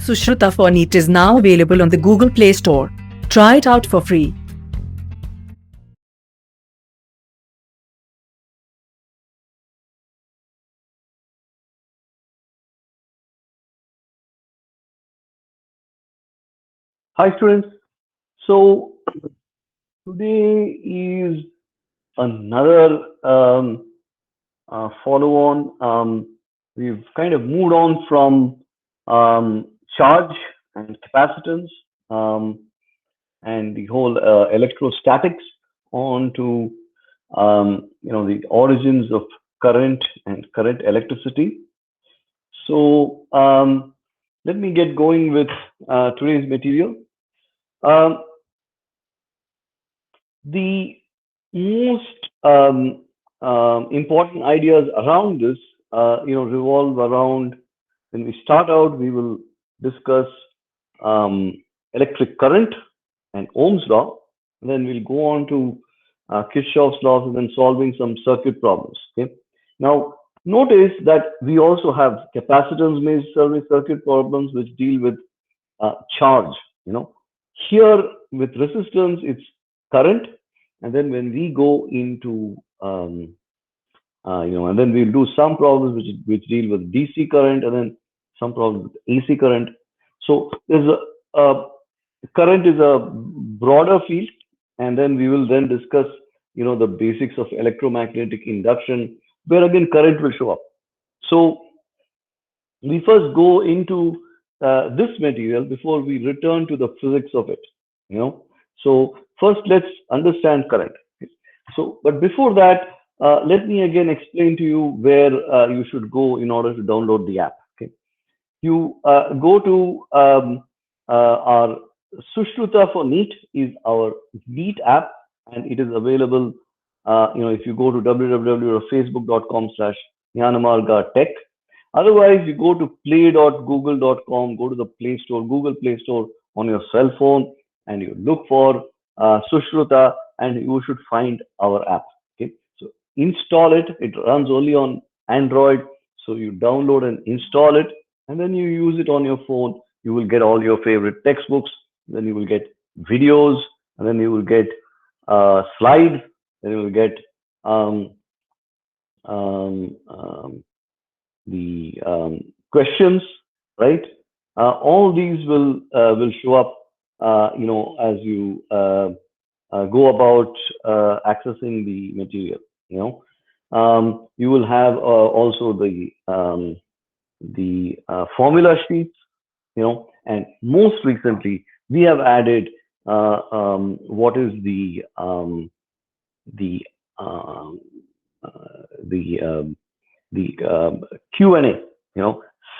Sushruta for NEET is now available on the Google Play Store. Try it out for free. Hi students. So today is another follow-on. We've kind of moved on from charge and capacitance and the whole electrostatics on to the origins of current and current electricity. So let me get going with today's material. The most important ideas around this, revolve around, when we start out, we will discuss electric current and Ohm's law. And then we'll go on to Kirchhoff's laws and then solving some circuit problems. Okay. Now, notice that we also have capacitance-based circuit problems which deal with charge. Here with resistance, it's current, and then when we go into and then we'll do some problems which deal with DC current, and then some problems with AC current. So there's current is a broader field, and then we will then discuss the basics of electromagnetic induction, where again current will show up. So we first go into this material before we return to the physics of it. So first let's understand current. So, but before that, let me again explain to you where you should go in order to download the app. Okay, you go to our Sushruta for NEET is our NEET app, and it is available. If you go to www.facebook.com/JnanaMarga Tech. Otherwise, you go to play.google.com, go to the Play Store, Google Play Store on your cell phone, and you look for Sushruta, and you should find our app. Okay, so install it. It runs only on Android, so you download and install it, and then you use it on your phone. You will get all your favorite textbooks. Then you will get videos, and then you will get slides. Then you will get the questions, right? All these will show up, as you go about accessing the material. You will have also the formula sheets, and most recently we have added what is the Q&A,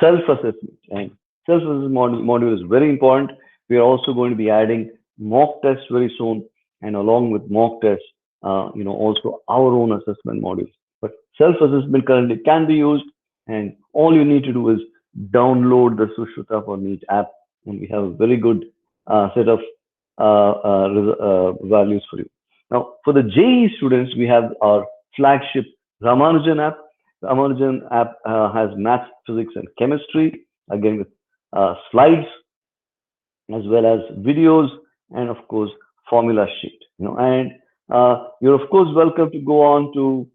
self-assessment. And self-assessment module is very important. We are also going to be adding mock tests very soon, and along with mock tests, also our own assessment modules. But self-assessment currently can be used, and all you need to do is download the Sushruta for NEET app, and we have a very good set of values for you. Now, for the JEE students, we have our flagship Ramanujan app. Ramanujan app has math, physics, and chemistry, again with slides, as well as videos, and of course, formula sheet. And you're of course welcome to go on to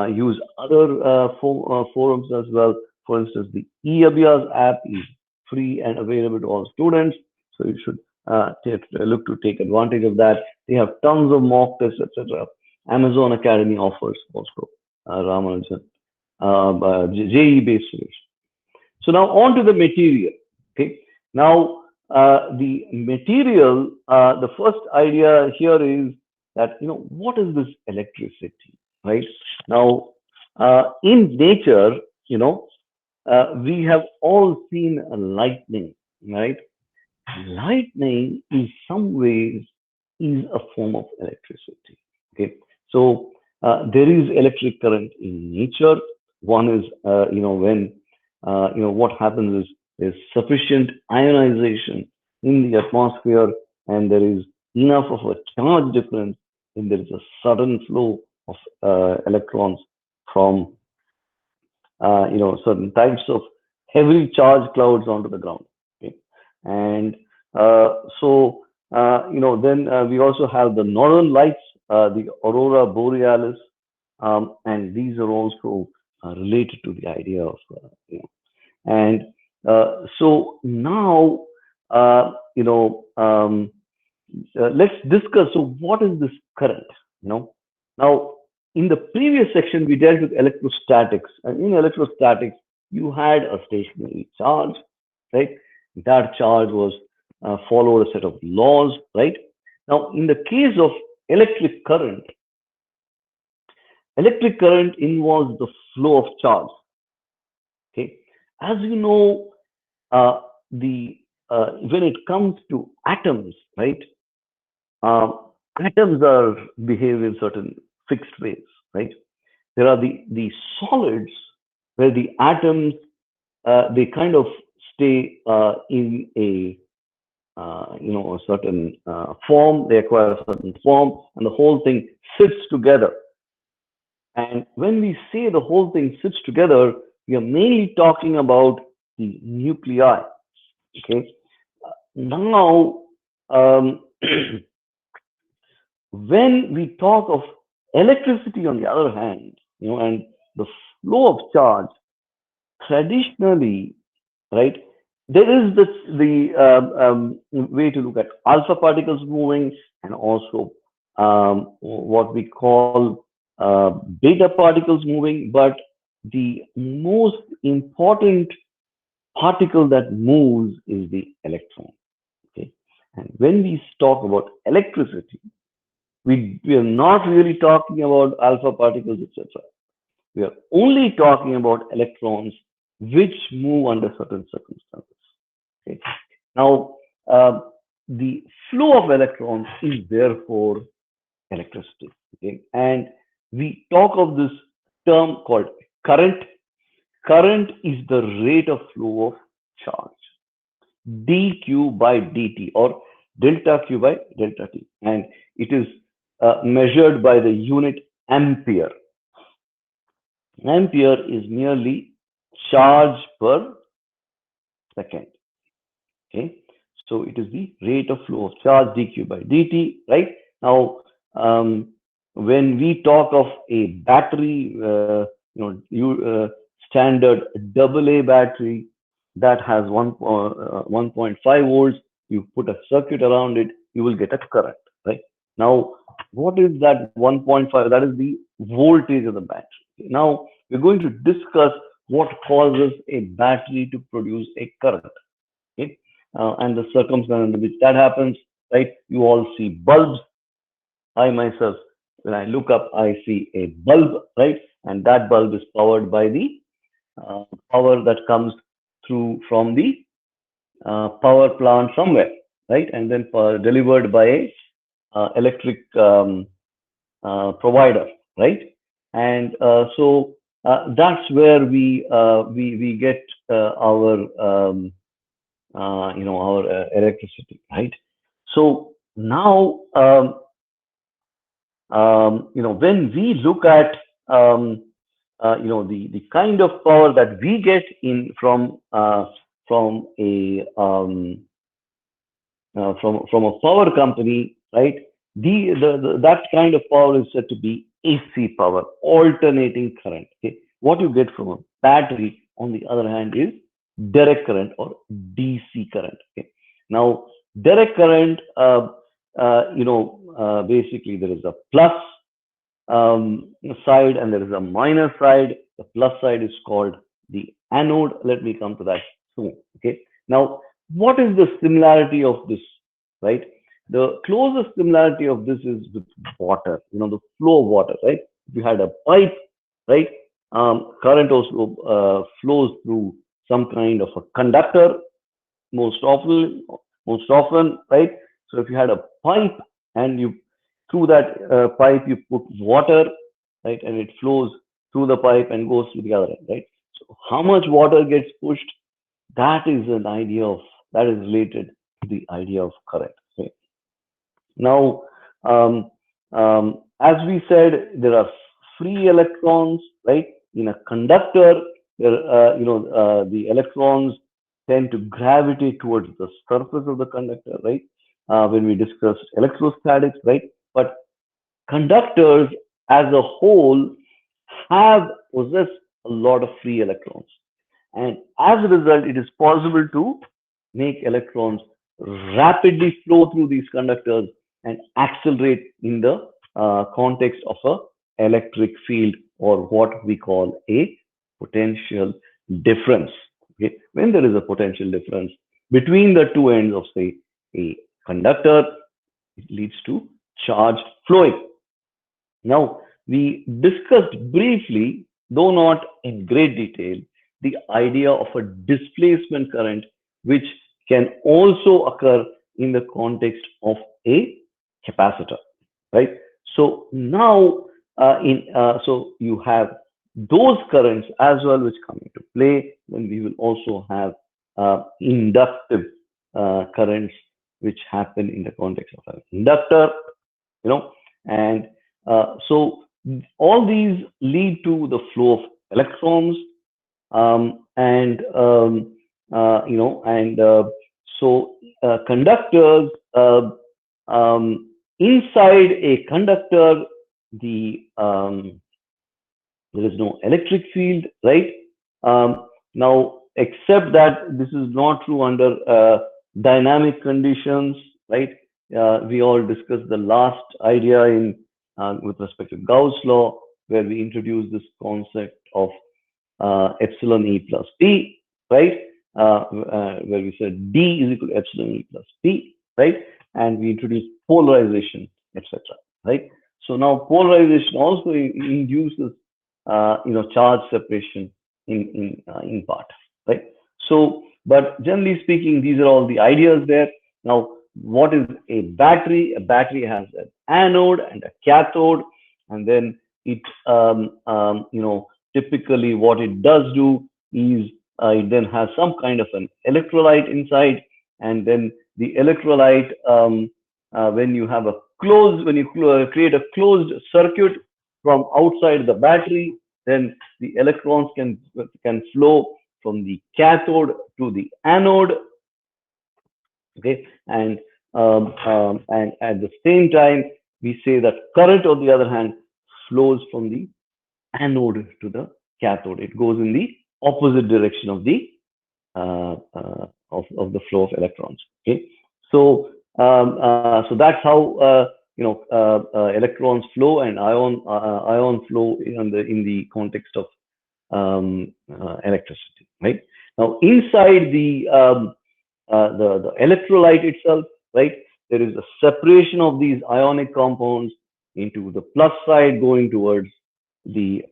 use other forums as well. For instance, the eAbhyas app is free and available to all students, so you should look to take advantage of that. They have tons of mock tests, etc. Amazon Academy offers also Ramanujan JEE based solution. So now on to the material. Okay, now the material, the first idea here is that what is this electricity, right? Now in nature, we have all seen lightning, right? Lightning in some ways is a form of electricity. Okay, so there is electric current in nature. One is when what happens is there's sufficient ionization in the atmosphere, and there is enough of a charge difference, and there is a sudden flow of electrons from certain types of heavy charge clouds onto the ground. Okay? And then we also have the northern lights, the aurora borealis, and these are also related to the idea of, and so now, let's discuss. So, what is this current? You know, now in the previous section we dealt with electrostatics, and in electrostatics you had a stationary charge, right? That charge was followed a set of laws, right? Now, in the case of electric current involves the flow of charge. Okay, as you know, the when it comes to atoms, right? Uh, Atoms are behave in certain fixed ways, right? There are the solids where the atoms they kind of stay in a certain form. They acquire a certain form, and the whole thing sits together. And when we say the whole thing sits together, we are mainly talking about the nuclei. Okay. Now, um, when we talk of electricity, on the other hand, and the flow of charge, traditionally, right, there is the way to look at alpha particles moving, and also what we call beta particles moving. But the most important particle that moves is the electron. Okay, and when we talk about electricity, we are not really talking about alpha particles, etc. We are only talking about electrons which move under certain circumstances. Okay. Now, the flow of electrons is therefore electricity. Okay. And we talk of this term called current. Current is the rate of flow of charge, dq by dt, or delta q by delta t. And it is measured by the unit ampere. Ampere is merely charge per second. Okay, so it is the rate of flow of charge dq by dt, right? Now, when we talk of a battery, standard AA battery that has 1.5 volts, you put a circuit around it, you will get a current, right? Now, what is that 1.5? That is the voltage of the battery. Now, we're going to discuss what causes a battery to produce a current. Okay? And the circumstance under which that happens, right? You all see bulbs. I myself, when I look up, I see a bulb, right? And that bulb is powered by the power that comes through from the power plant somewhere, right? And then delivered by a electric provider, right? And so that's where we get our our electricity, right? So now, when we look at the kind of power that we get in from a from a power company, right? That kind of power is said to be AC power, alternating current. Okay, what you get from a battery, on the other hand, is direct current or DC current. Okay, now direct current, basically there is a plus side and there is a minus side. The plus side is called the anode. Let me come to that soon. Okay. Now, what is the similarity of this, right? The closest similarity of this is with water, the flow of water, right? If you had a pipe, right, current also flows through some kind of a conductor most often, right? So if you had a pipe and you through that pipe you put water, right, and it flows through the pipe and goes to the other end, right? So how much water gets pushed? That is related to the idea of current. Okay? Now, as we said, there are free electrons, right, in a conductor. the electrons tend to gravitate towards the surface of the conductor, right? When we discussed electrostatics, right? But conductors as a whole have possess a lot of free electrons. And as a result, it is possible to make electrons rapidly flow through these conductors and accelerate in the context of a electric field, or what we call a potential difference. Okay? When there is a potential difference between the two ends of, say, a conductor, it leads to charge flowing. Now, we discussed briefly, though not in great detail, the idea of a displacement current, which can also occur in the context of a capacitor, right? So now, so you have those currents as well, which come into play. Then we will also have inductive currents, which happen in the context of an inductor, and so all these lead to the flow of electrons, and so conductors, inside a conductor, there is no electric field, right? Now, except that this is not true under dynamic conditions, right? We all discussed the last idea in with respect to Gauss law, where we introduced this concept of epsilon E plus P, right? Where we said D is equal to epsilon E plus P, right? And we introduced polarization, etc., right? So now polarization also induces, charge separation in part, right? So, but generally speaking, these are all the ideas there. Now, what is a battery? A battery has an anode and a cathode, and then it, typically what it does do is it then has some kind of an electrolyte inside, and then the electrolyte, when you have a when you create a closed circuit from outside the battery, then the electrons can flow from the cathode to the anode, okay, and at the same time, we say that current, on the other hand, flows from the anode to the cathode. It goes in the opposite direction of the of the flow of electrons. Okay, so so that's how electrons flow and ion flow in the context of electricity. Right now, inside the electrolyte itself, right, there is a separation of these ionic compounds into the plus side going towards the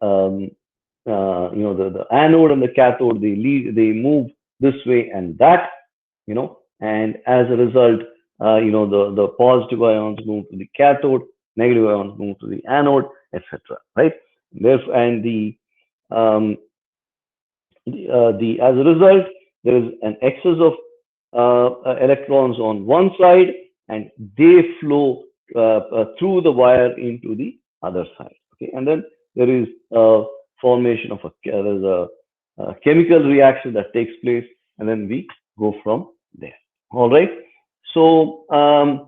the anode and the cathode. They move this way and that, and as a result, the positive ions move to the cathode, negative ions move to the anode, etc., right? Therefore, and as a result, there is an excess of electrons on one side, and they flow through the wire into the other side. Okay, and then there is a formation of a chemical reaction that takes place, and then we go from there. All right. So I'm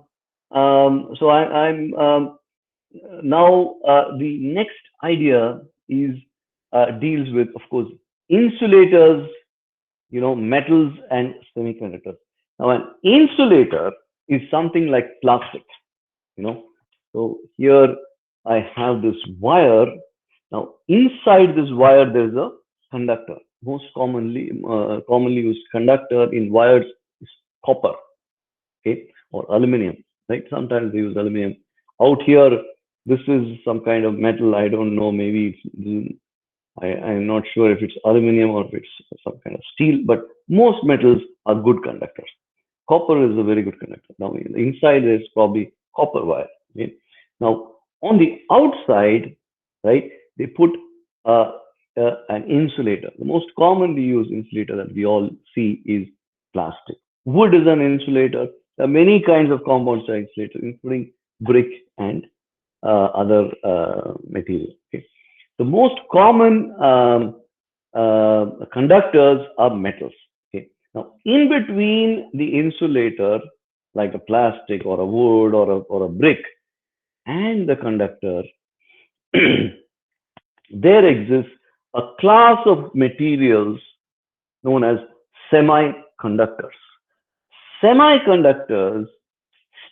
now the next idea is deals with, of course, insulators, metals and semiconductors. Now, an insulator is something like plastic, So here I have this wire. Now, inside this wire, there's a conductor. Most commonly used conductor in wires is copper, okay, or aluminum, right? Sometimes they use aluminum. Out here, this is some kind of metal. I don't know. Maybe I'm not sure if it's aluminum or if it's some kind of steel, but most metals are good conductors. Copper is a very good conductor. Now, inside is probably copper wire. Okay? Now, on the outside, right, they put an insulator. The most commonly used insulator that we all see is plastic. Wood is an insulator. There are many kinds of compounds that are insulators, including brick and other materials. Okay? The most common conductors are metals. Okay. Now, in between the insulator, like a plastic or a wood or a brick, and the conductor, there exists a class of materials known as semiconductors. Semiconductors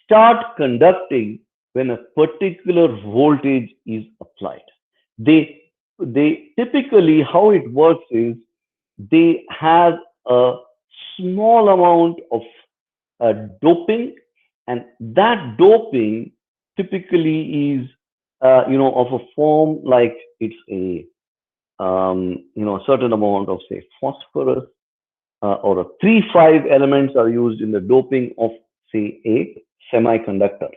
start conducting when a particular voltage is applied. They, they typically, how it works is they have a small amount of doping, and that doping typically is, of a form like it's a, a certain amount of, say, phosphorus, or a 3,5 elements are used in the doping of, say, a semiconductor.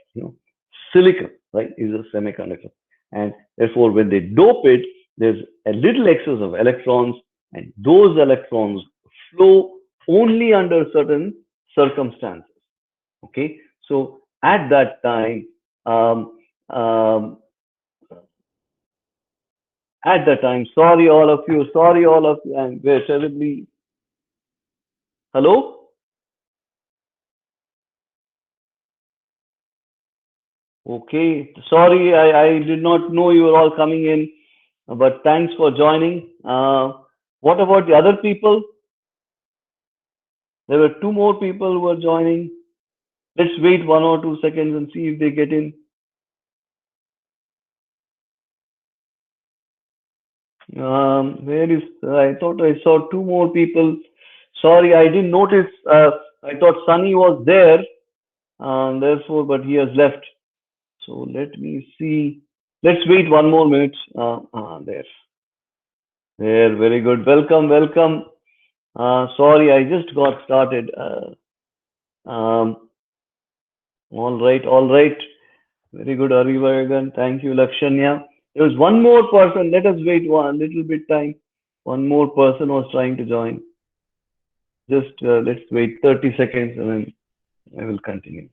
Silicon, right, is a semiconductor. And therefore, when they dope it, there's a little excess of electrons, and those electrons flow only under certain circumstances. Okay, so at that time, um, um, sorry all of you, and we're terribly. Hello? Okay, sorry, I did not know you were all coming in, but thanks for joining. What about the other people? There were two more people who were joining. Let's wait 1 or 2 seconds and see if they get in. Where is, I thought I saw two more people. Sorry, I didn't notice. I thought Sunny was there, therefore, but he has left. So let me see. Let's wait 1 more minute. There. There, very good. Welcome, welcome. Sorry, I just got started. All right, all right. Very good, Arivagan. Thank you, Lakshanya. There was one more person. Let us wait one little bit time. One more person was trying to join. Just let's wait 30 seconds and then I will continue.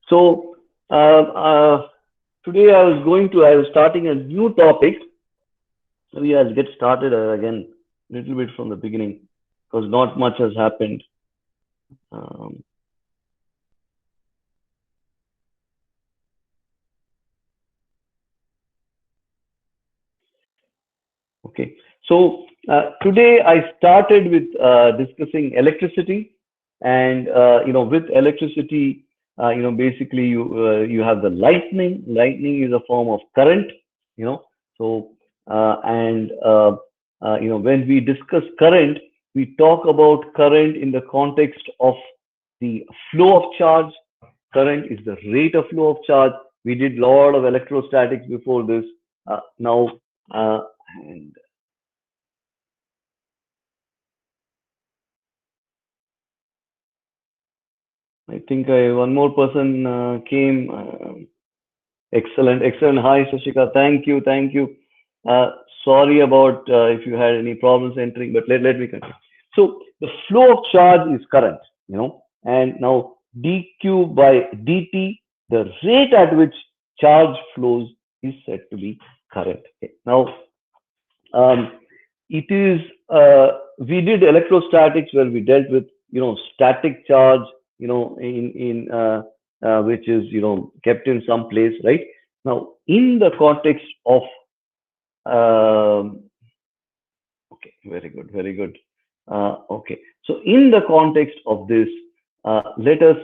So today I was starting a new topic. Maybe I'll get started again a little bit from the beginning because not much has happened. Okay, so today I started with discussing electricity, and with electricity, basically you have the lightning. Lightning is a form of current. So when we discuss current, we talk about current in the context of the flow of charge. Current is the rate of flow of charge. We did a lot of electrostatics before this. Now, and I think one more person came. Excellent, excellent. Hi, Sashika. Thank you, thank you. Sorry about if you had any problems entering, but let me continue. So the flow of charge is current, and now dq by dt, the rate at which charge flows, is said to be current. Okay. Now, it is we did electrostatics where we dealt with static charge, in which is kept in some place, right? Now, in the context of okay, very good, very good. Okay, so in the context of this, let us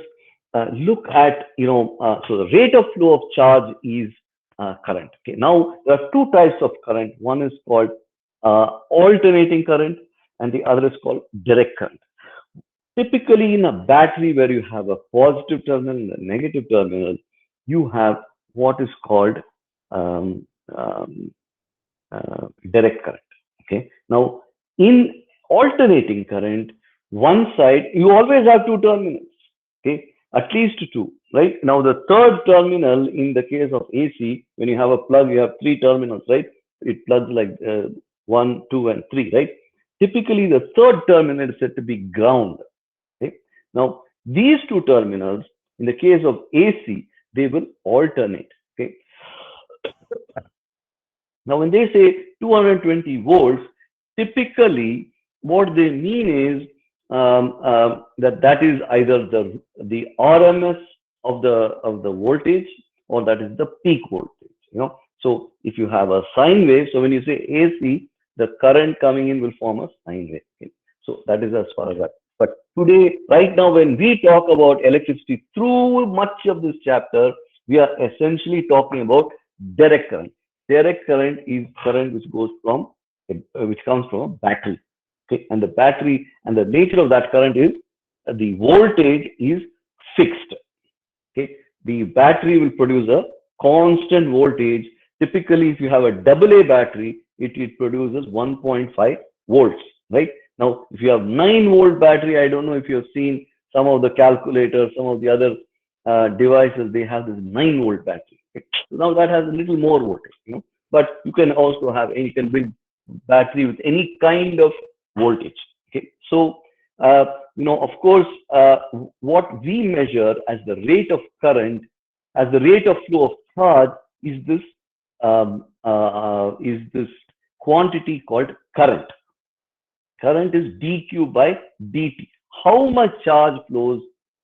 look at so the rate of flow of charge is current. Okay, now there are two types of current. One is called alternating current, and the other is called direct current. Typically, in a battery where you have a positive terminal and a negative terminal, you have what is called direct current. Okay. Now, in alternating current, one side you always have two terminals. Okay, at least two. Right. Now, the third terminal in the case of AC, when you have a plug, you have three terminals. Right. It plugs like 1, 2, and 3. Right. Typically, the third terminal is said to be ground. Okay. Now, These two terminals, in the case of AC, they will alternate. Okay. Now, when they say 220 volts, typically what they mean is that is either the RMS of the voltage, or that is the peak voltage. So if you have a sine wave, so when you say AC, the current coming in will form a sine wave. Okay? So that is as far as that. But today, right now, when we talk about electricity, through much of this chapter, we are essentially talking about direct current. Direct current is current which comes from a battery. Okay, and the battery and the nature of that current is the voltage is fixed. Okay, the battery will produce a constant voltage. Typically, if you have a AA battery, it produces 1.5 volts. Right now, if you have 9-volt battery, I don't know if you have seen some of the calculators, some of the other devices, they have this 9-volt battery. Okay? So now that has a little more voltage. But you can also have, you can build battery with any kind of voltage. Okay, so of course, what we measure as the rate of current, as the rate of flow of charge, is this quantity called current. Current is dq by dt. How much charge flows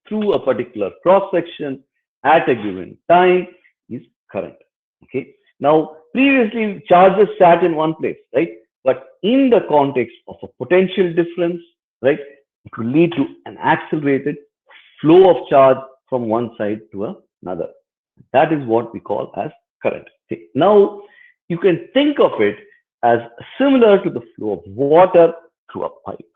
through a particular cross section at a given time is current. Okay. Now, previously charges sat in one place, right? But in the context of a potential difference, right, it will lead to an accelerated flow of charge from one side to another. That is what we call as current. Okay. Now, you can think of it as similar to the flow of water through a pipe.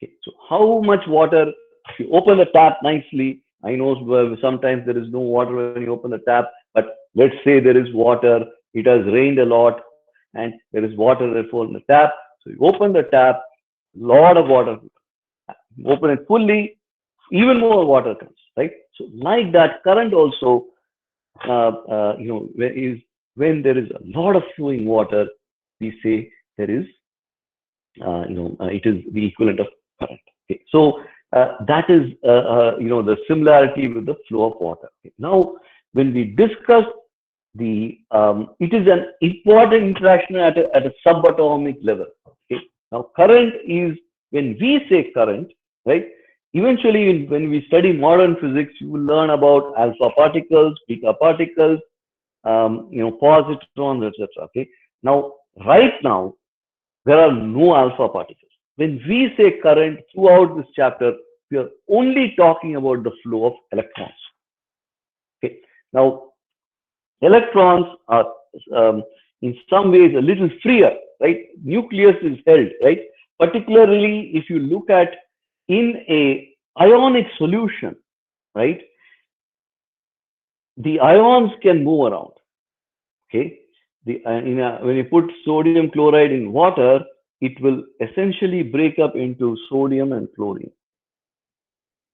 Okay. So, how much water, if you open the tap nicely, I know sometimes there is no water when you open the tap, but let's say there is water, it has rained a lot, and there is water therefore in the tap. So you open the tap, a lot of water. You open it fully, even more water comes, right? So like that, current also, is when there is a lot of flowing water, we say there is, it is the equivalent of current. Okay. So that is, the similarity with the flow of water. Okay. Now, when we discuss it is an important interaction at a subatomic level. Okay. Now, current is, when we say current, right? Eventually, when we study modern physics, you will learn about alpha particles, beta particles, positrons, etc. Okay. Now, right now, there are no alpha particles. When we say current throughout this chapter, we are only talking about the flow of electrons. Okay. Now, electrons are in some ways a little freer, right? Nucleus is held, right? Particularly if you look at in a ionic solution, right? The ions can move around. Okay. When you put sodium chloride in water, it will essentially break up into sodium and chlorine.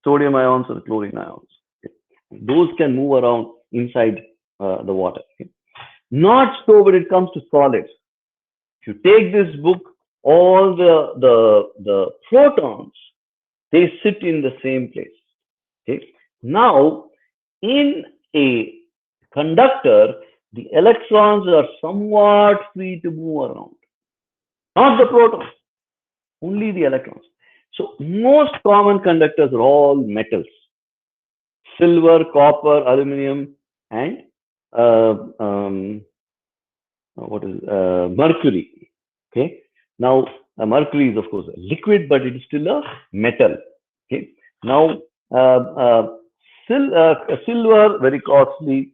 Sodium ions and chlorine ions. Okay. Those can move around inside the water. Okay. Not so when it comes to solids. If you take this book, all the protons, they sit in the same place. Okay. Now, in a conductor, the electrons are somewhat free to move around. Not the protons, only the electrons. So most common conductors are all metals: silver, copper, aluminum, and mercury. Okay. Now, mercury is of course a liquid, but it is still a metal. Okay. Now, silver very costly.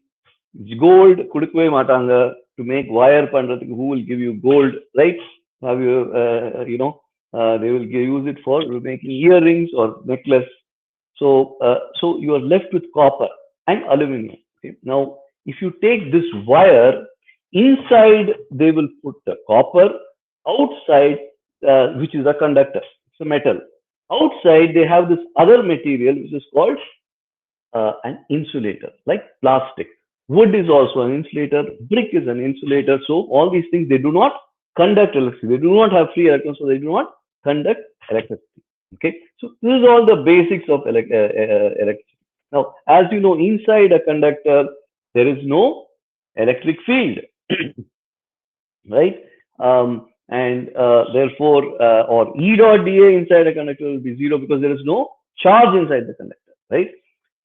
Gold kudukve matanga to make wire pandrathu. Who will give you gold, right? Have you they will use it for making earrings or necklace. So you are left with copper and aluminum. Okay. Now, if you take this wire, inside they will put the copper, outside, which is a conductor, it's a metal. Outside they have this other material which is called an insulator, like plastic. Wood is also an insulator, brick is an insulator. So all these things, they do not conduct electricity. They do not have free electrons, so they do not conduct electricity. Okay, so this is all the basics of electricity. Now, as you know, inside a conductor, there is no electric field, right? And therefore, or E dot dA inside a conductor will be zero because there is no charge inside the conductor, right?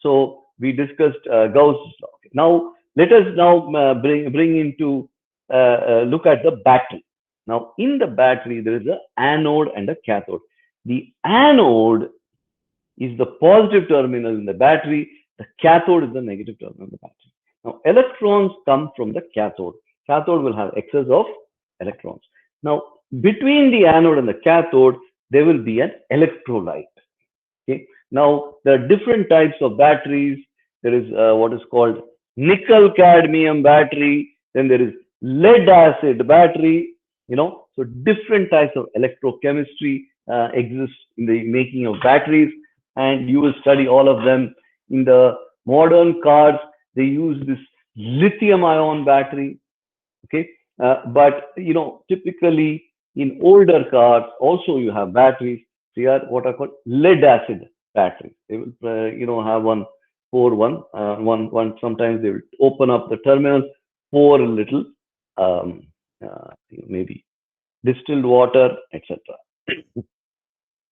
So we discussed Gauss's law. Okay. Now, let us now bring into look at the battery. Now, in the battery, there is an anode and a cathode. The anode is the positive terminal in the battery. The cathode is the negative terminal in the battery. Now, electrons come from the cathode. Cathode will have excess of electrons. Now, between the anode and the cathode, there will be an electrolyte. Okay. Now, there are different types of batteries. There is what is called nickel cadmium battery. Then there is lead acid battery. So different types of electrochemistry exist in the making of batteries, and you will study all of them. In the modern cars, they use this lithium ion battery. Okay, but typically in older cars also you have batteries. They are what are called lead acid batteries. They will have one. Sometimes they will open up the terminal, pour a little maybe distilled water, etc.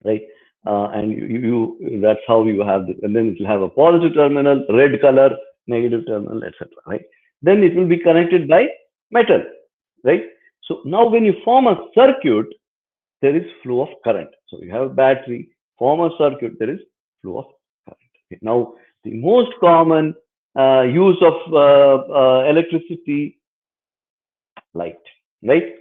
Right? And that's how you have this, and then it will have a positive terminal, red color, negative terminal, etc. Right? Then it will be connected by metal, right? So now when you form a circuit, there is flow of current. So you have a battery, form a circuit, there is flow of current. Okay. Now the most common use of electricity, light, right?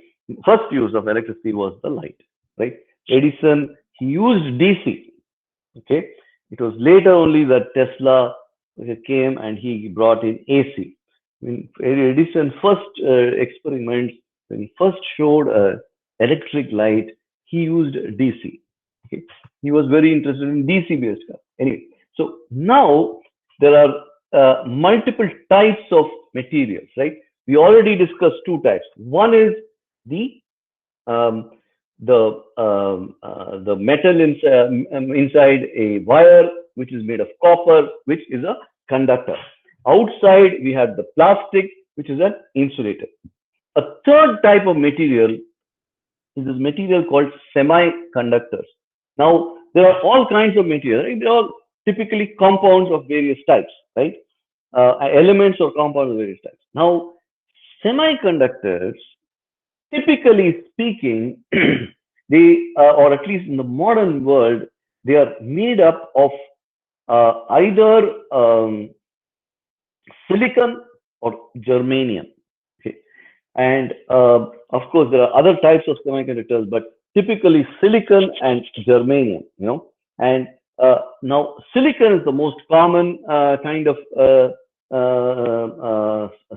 First use of electricity was the light, right? Edison, he used DC. Okay, it was later only that Tesla came and he brought in AC. When Edison first experiments, when he first showed electric light, he used DC. Okay? He was very interested in DC based car. Anyway, so now there are multiple types of materials, right? We already discussed two types. One is the metal inside a wire, which is made of copper, which is a conductor. Outside, we have the plastic, which is an insulator. A third type of material is this material called semiconductors. Now, there are all kinds of materials. Right? They are typically compounds of various types, right? Elements or compounds of various types. Now, semiconductors, typically speaking, they, or at least in the modern world, they are made up of either silicon or germanium. Okay, and of course there are other types of semiconductors, but typically silicon and germanium. And now silicon is the most common kind of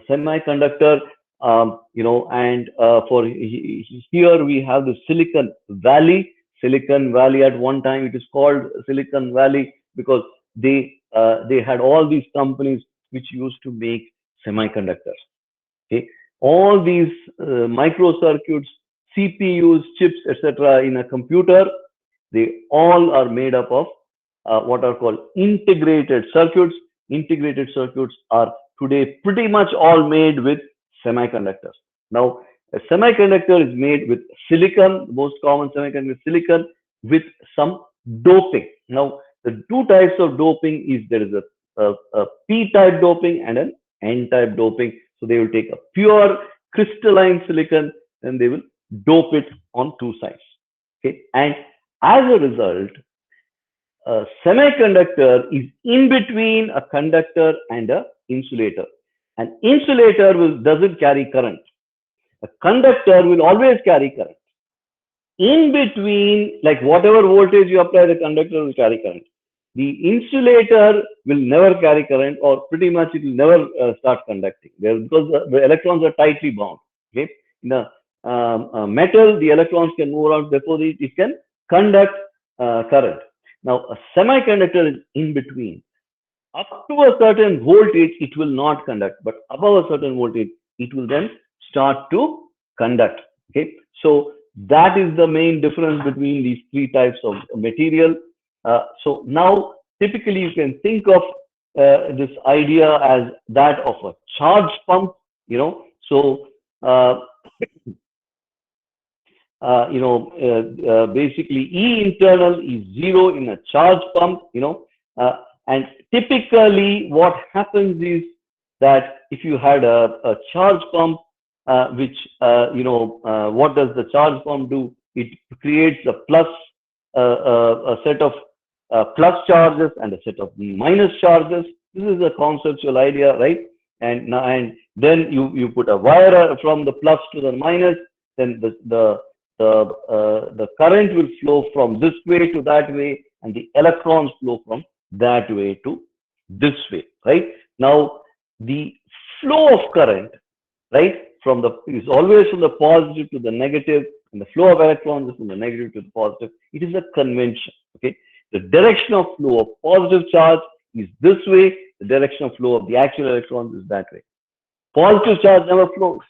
semiconductor. And for here we have the Silicon Valley. Silicon Valley, at one time it is called Silicon Valley because they had all these companies which used to make semiconductors. Okay, all these microcircuits, CPUs, chips, etc. in a computer, they all are made up of what are called integrated circuits. Integrated circuits are today pretty much all made with semiconductors. Now, a semiconductor is made with silicon. The most common semiconductor is silicon with some doping. Now, the two types of doping is there is a P-type doping and an N-type doping. So they will take a pure crystalline silicon and they will dope it on two sides. Okay, and as a result, a semiconductor is in between a conductor and an insulator. An insulator doesn't carry current. A conductor will always carry current. In between, like whatever voltage you apply, the conductor will carry current. The insulator will never carry current, or pretty much it will never start conducting because the electrons are tightly bound. Okay, in the metal, the electrons can move around, therefore it can conduct current. Now, a semiconductor is in between. Up to a certain voltage, it will not conduct, but above a certain voltage, it will then start to conduct. Okay, so That is the main difference between these three types of material. So now, typically, you can think of this idea as that of a charge pump. So basically E internal is zero in a charge pump. And typically what happens is that if you had a charge pump, what does the charge pump do? It creates a set of plus charges and a set of minus charges. This is a conceptual idea, right? And then you put a wire from the plus to the minus, then the current will flow from this way to that way, and the electrons flow from that way to this way, right? Now, the flow of current, right, is always from the positive to the negative, and the flow of electrons is from the negative to the positive. It is a convention, okay? The direction of flow of positive charge is this way. The direction of flow of the actual electrons is that way. Positive charge never flows.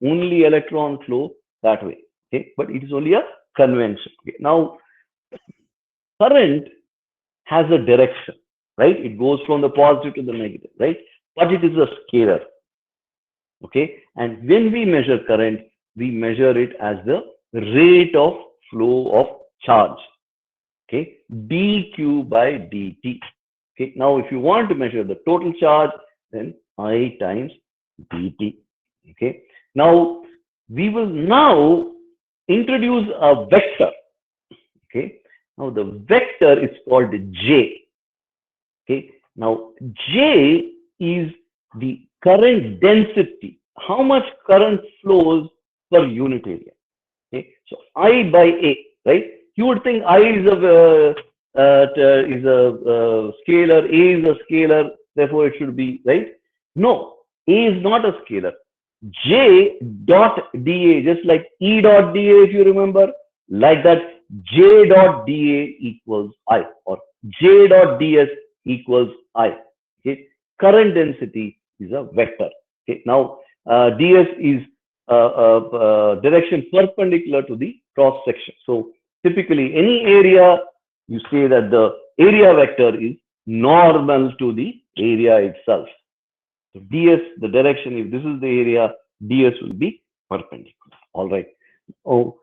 Only electrons flow that way. Okay, but it is only a convention. Okay. Now, current has a direction, right? It goes from the positive to the negative, right? But it is a scalar. Okay, and when we measure current, we measure it as the rate of flow of charge. Okay, dq by dt. Okay, now if you want to measure the total charge, then I times dt. Okay, now we will now introduce a vector. Okay, now the vector is called J. Okay, now J is the current density, how much current flows per unit area. Okay, so I by A, right? You would think I is a scalar, A is a scalar, therefore it should be, right? No, A is not a scalar. J dot dA, just like E dot dA, if you remember, like that, J dot dA equals I, or J dot ds equals I. Okay, current density is a vector. Okay, now ds is direction perpendicular to the cross section. So typically, any area, you say that the area vector is normal to the area itself. So ds, the direction, if this is the area, ds will be perpendicular. All right. Oh,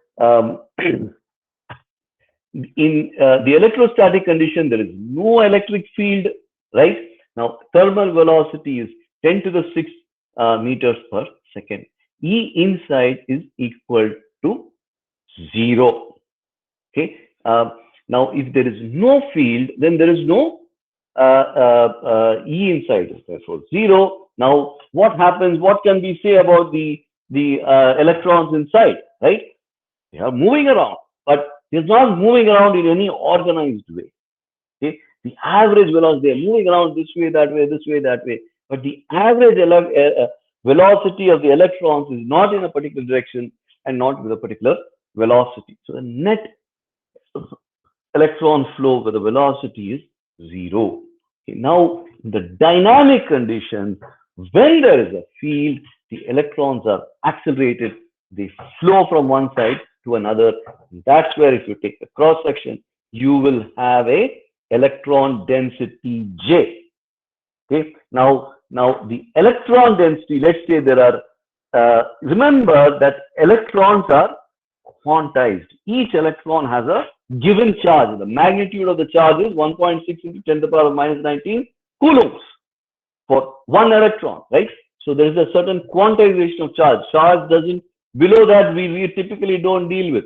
in the electrostatic condition, there is no electric field, right? Now, thermal velocity is 10 to the 6 meters per second. E inside is equal to 0. Okay. Now, if there is no field, then there is no E inside is therefore 0. Now, what happens? What can we say about the electrons inside? Right? They are moving around, but they're not moving around in any organized way. Okay? The average velocity, they're moving around this way, that way, this way, that way. But the average velocity of the electrons is not in a particular direction and not with a particular velocity. So the net electron flow with the velocity is 0. Okay, now, in the dynamic conditions, when there is a field, the electrons are accelerated. They flow from one side to another. That's where, if you take the cross section, you will have a electron density J. Okay. Now the electron density. Let's say there are. Remember that electrons are quantized. Each electron has a given charge. The magnitude of the charge is 1.6 into 10 to the power of minus 19 coulombs for one electron, right? So there is a certain quantization of charge. Charge doesn't, below that we typically don't deal with.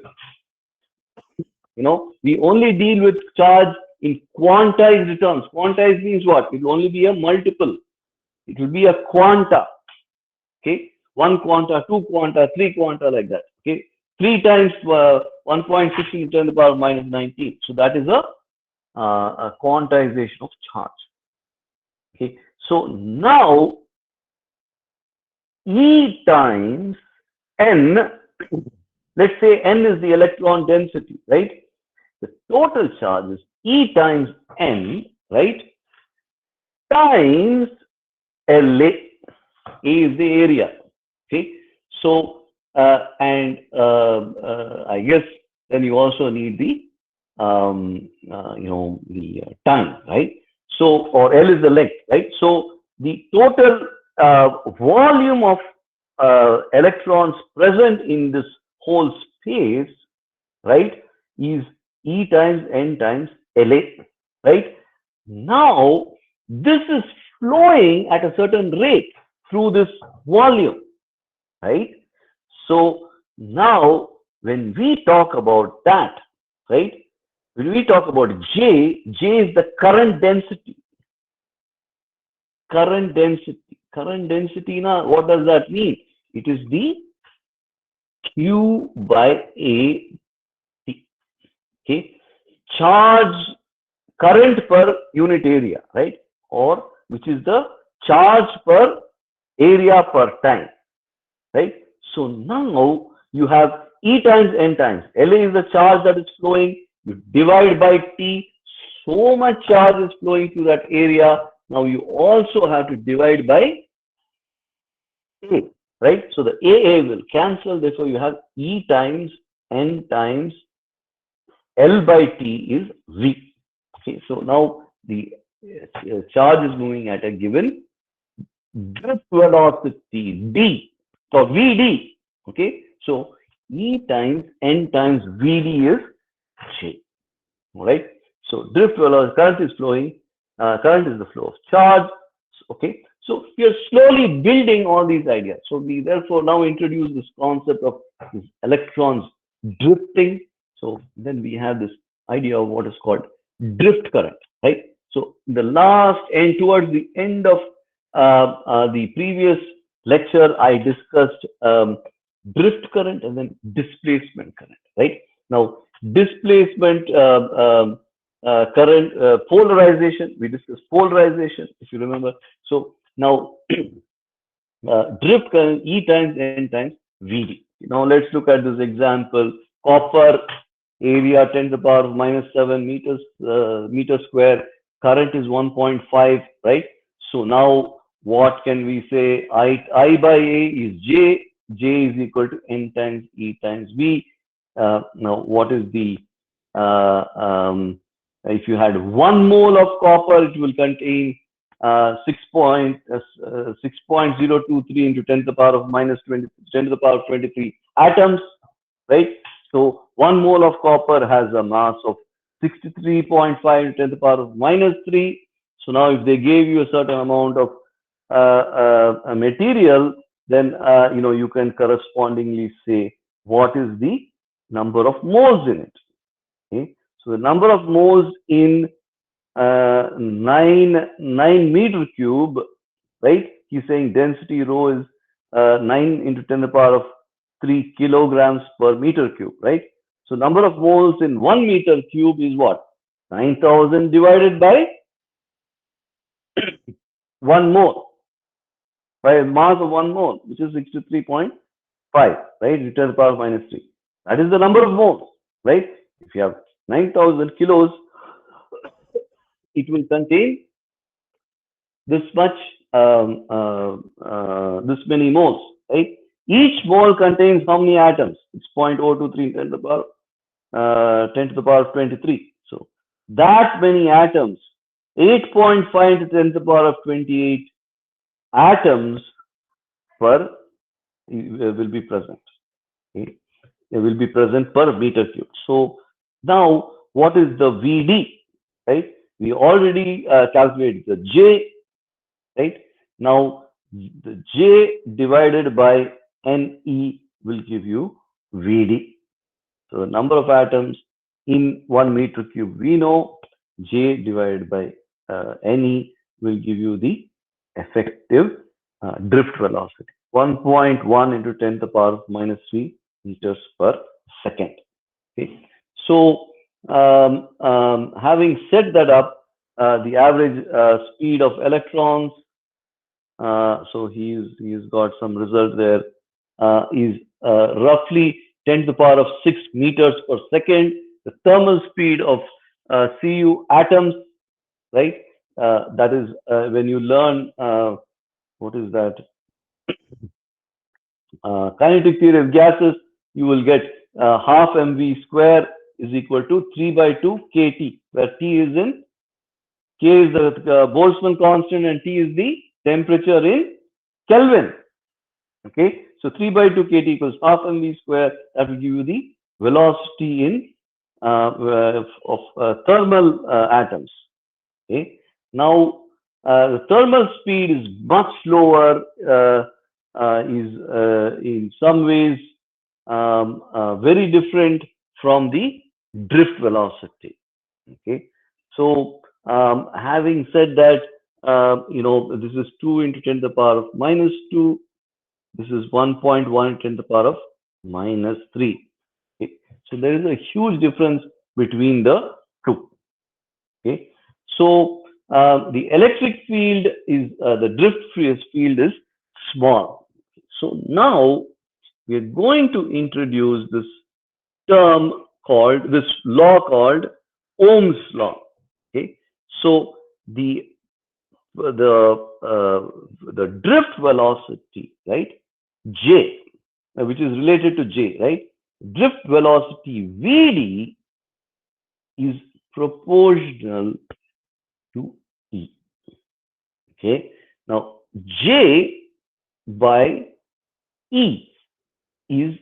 We only deal with charge in quantized terms. Quantized means what? It will only be a multiple. It will be a quanta. Okay, 1 quanta, 2 quanta, 3 quanta, like that. Okay, 3 times 1.6 into 10 to the power of minus 19. So that is a quantization of charge. Okay, so now E times N, let's say N is the electron density, right? The total charge is E times N, right? Times LA. A is the area. Okay, so and I guess then you also need the time, right? So, or L is the length, right? So the total volume of electrons present in this whole space, right, is E times N times LA, right? Now, this is flowing at a certain rate through this volume, right? So now, when we talk about that, right, when we talk about J is the current density. Current density. Current density, now, what does that mean? It is the Q by A T. Okay. Charge current per unit area, right? Or which is the charge per area per time, right? So now you have E times N times. LA is the charge that is flowing. You divide by T. So much charge is flowing through that area. Now you also have to divide by A, right? So the AA will cancel. Therefore, you have E times N times L by T is V. Okay, so now the charge is moving at a given drift velocity D, so Vd. Okay, so E times N times Vd is J. All right. So drift velocity, current is flowing. Current is the flow of charge. Okay. So we are slowly building all these ideas. So we therefore now introduce this concept of these electrons drifting. So then we have this idea of what is called drift current, right? So the last and towards the end of the previous lecture, I discussed drift current and then displacement current, right? Now, displacement current polarization, we discussed polarization, if you remember. So now, drift current E times N times Vd. Now, let's look at this example. Copper area 10 to the power of -7 meters meter square. Current is 1.5, right? So now, what can we say? I by A is J. J is equal to N times E times V. Now, what is the if you had 1 mole of copper, it will contain 6.023 into 10 to the power of -20, 10 to the power of 23 atoms, right? So 1 mole of copper has a mass of 63.5 into 10 to the power of -3. So now if they gave you a certain amount of material, then you can correspondingly say what is the number of moles in it. Okay? So the number of moles in 9 meter cube, right? He's saying density rho is 9 into 10 to the power of 3 kilograms per meter cube, right? So number of moles in 1 meter cube is what? 9,000 divided by 1 mole, by a mass of 1 mole, which is 63.5, right? 10 to the power of -3. That is the number of moles, right? If you have 9,000 kilos, it will contain this much, this many moles, right? Each mole contains how many atoms? It's 0.023 10 to the power, 10 to the power of 23. So that many atoms, 8.5 to 10 to the power of 28 atoms per will be present. Okay? They will be present per meter cube. So now, what is the Vd? Right? We already calculated the J. Right? Now, the J divided by Ne will give you Vd. So the number of atoms in 1 meter cube, we know J divided by Ne will give you the effective drift velocity. 1.1 into 10 to the power of -3 meters per second. Okay. So having set that up, the average speed of electrons, so he's got some result there, is roughly 10 to the power of 6 meters per second. The thermal speed of Cu atoms, right? That is when you learn what is that? kinetic theory of gases, you will get half mv square is equal to 3 by 2 kT, where T is in, K is the Boltzmann constant and T is the temperature in Kelvin. Okay, so 3 by 2 kT equals half mv square. That will give you the velocity in of thermal atoms. Okay, now the thermal speed is much lower, is in some ways very different from the drift velocity. Okay, so having said that, this is 2 into 10 to the power of minus 2. This is 1.1 into 10 to the power of minus 3. Okay, so there is a huge difference between the two. Okay, so the electric field is the drift field is small. So now we are going to introduce this law called Ohm's law. Okay, so the drift velocity, right, J, which is related to J, right? Drift velocity Vd is proportional to E. Okay, now J by E is